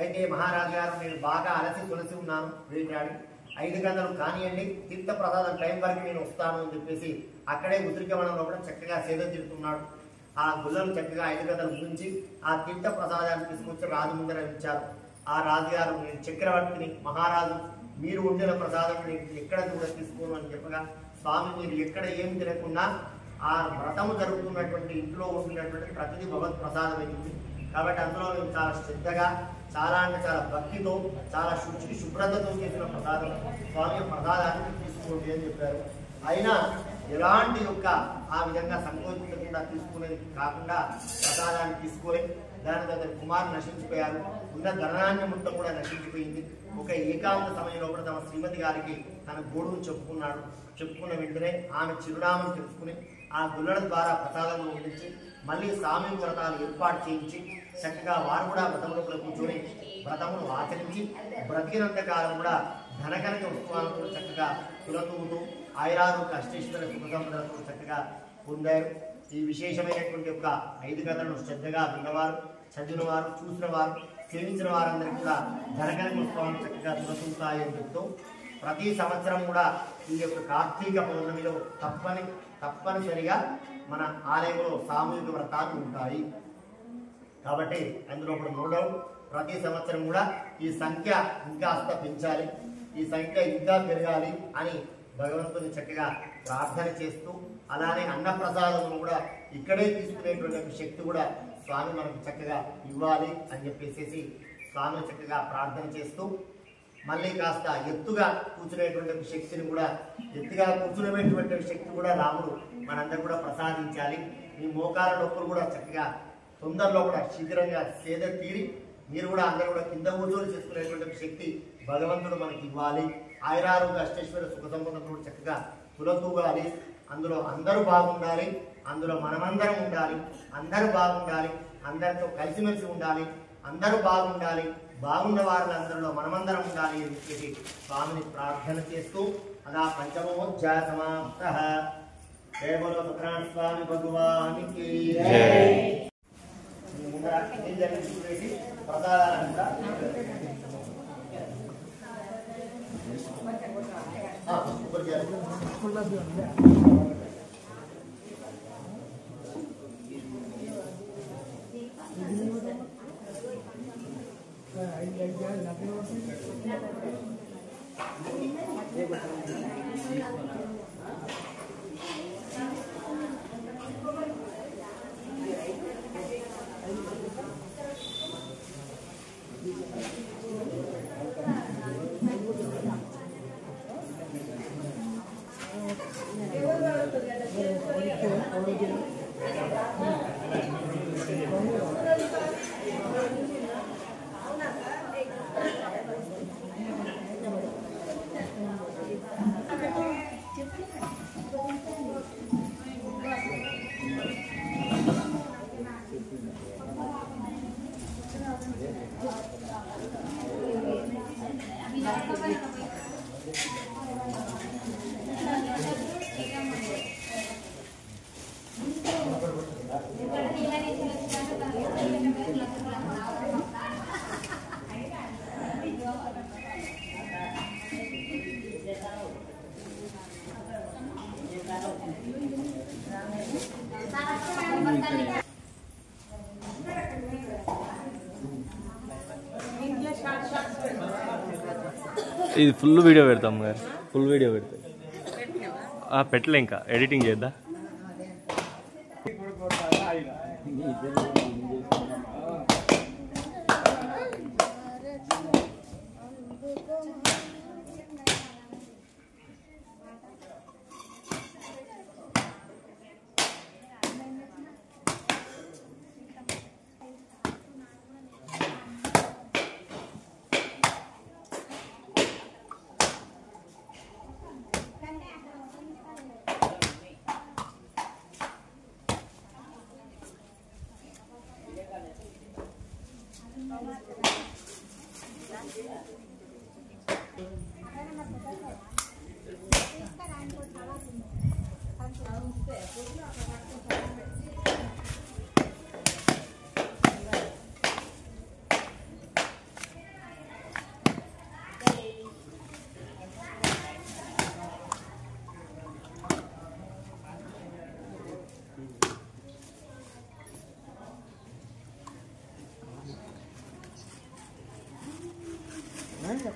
అయితే మహారాజు గారు నేను బాగా అలసి తులసి ఉన్నాను వేటాడి 5 గంటలు కానివ్వండి, తీర్థ ప్రసాదం టైం వరకు నేను వస్తాను అని చెప్పేసి అక్కడే ఉసిరికవనంలో కూడా చక్కగా సేద తీరుతున్నాడు. ఆ గుళ్ళను చక్కగా 5 గంటలు ముంచి ఆ తీర్థ ప్రసాదాన్ని తీసుకొచ్చి రాజు ముందర ఇచ్చారు. ఆ రాజుగారు నేను చక్రవర్తిని, మహారాజు మీరు వండిన ప్రసాదం నేను ఎక్కడ కూడా తీసుకోను అని చెప్పగా స్వామి మీరు ఎక్కడ ఏం తినకుండా ఆ వ్రతము జరుగుతున్నటువంటి ఇంట్లో ఉంటున్నటువంటి ప్రతిదీ భగవత్ ప్రసాదం అయింది కాబట్టి అందులో నేను చాలా శ్రద్ధగా చాలా అంటే చాలా భక్తితో చాలా శుభ్రతతో చేసిన ప్రసాదం స్వామి ప్రసాదాన్ని తీసుకోండి అని చెప్పారు. అయినా ఎలాంటి యొక్క ఆ విధంగా సంకోచించకుండా తీసుకునేది కాకుండా ప్రసాదాన్ని తీసుకొని దాని దగ్గర కుమారు నశించిపోయారు. ఉన్న ధనాన్ని మొత్తం కూడా నశించిపోయింది. ఒక ఏకాంత సమయంలో కూడా తమ శ్రీమతి గారికి తన గోడును చెప్పుకున్న వెంటనే ఆమె చిరునామను తెలుసుకుని ఆ గుల్లల ద్వారా ప్రసాదములు వండించి మళ్ళీ సామూహిక వ్రతాలు ఏర్పాటు చేయించి చక్కగా వారు కూడా వ్రతంలో కూడా కూర్చొని వ్రతమును ఆచరించి బ్రతికినంత కాలం కూడా ధనకనక ఉత్సవాలతో చక్కగా తులతూగుతూ ఆయురారోగ్య అష్టేశ్వర సుఖ సంపదలతో చక్కగా పొందారు. ఈ విశేషమైనటువంటి యొక్క 5 కథలను శ్రద్ధగా విన్నవారు, చదివిన వారు, చూసిన వారు, సేవించిన వారందరికీ కూడా ధనకనక ఉత్సవాలు చక్కగా తులతూగుతాయని చెప్తూ ప్రతి సంవత్సరం కూడా ఈ యొక్క కార్తీక పౌర్ణమిలో తప్పనిసరిగా మన ఆలయంలో సామూహిక వ్రతాలు ఉంటాయి. కాబట్టి అందులో కూడా నోడవు ప్రతి సంవత్సరం కూడా ఈ సంఖ్య ఇంకాస్త పెంచాలి, ఈ సంఖ్య ఇంకా పెరగాలి అని భగవంతుని చక్కగా ప్రార్థన చేస్తూ అలానే అన్నప్రసాదమును కూడా ఇక్కడే తీసుకునేటువంటి శక్తి కూడా స్వామి మనకు చక్కగా ఇవ్వాలి అని చెప్పేసి స్వామిని చక్కగా ప్రార్థన చేస్తూ మళ్ళీ కాస్త ఎత్తుగా కూర్చునేటువంటి శక్తిని కూడా ఎత్తుగా కూర్చునేటువంటి శక్తి కూడా రాముడు మనందరూ కూడా ప్రసాదించాలి. మీ మోకాల నొప్పులు కూడా చక్కగా తొందరలో కూడా శీఘ్రంగా సేద తీరి మీరు కూడా అందరూ కూడా కింద కూర్చొని చేసుకునేటువంటి శక్తి భగవంతుడు మనకి ఇవ్వాలి. ఆయురారోగ్య అష్టేశ్వర సుఖ సంపదలు చక్కగా తులతూగాలి. అందులో అందరూ బాగుండాలి, అందులో మనమందరం ఉండాలి, అందరూ బాగుండాలి, అందరితో కలిసిమెలిసి ఉండాలి, అందరూ బాగుండాలి, బాగున్న వారిలో మనమందరం ఉండాలి అని చెప్పి స్వామిని ప్రార్థన చేస్తూ అలా పంచమోధ్యాయ సమాప్తః. జయ బోలో సత్యనారాయణ స్వామి భగవానికి ముందర చూసి ప్రసాదాలంతా ఇది ఫుల్ వీడియో పెడతాం గారు, ఫుల్ వీడియో పెడతాం. పెట్టలే, ఇంకా ఎడిటింగ్ చేద్దా.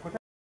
కొట్ట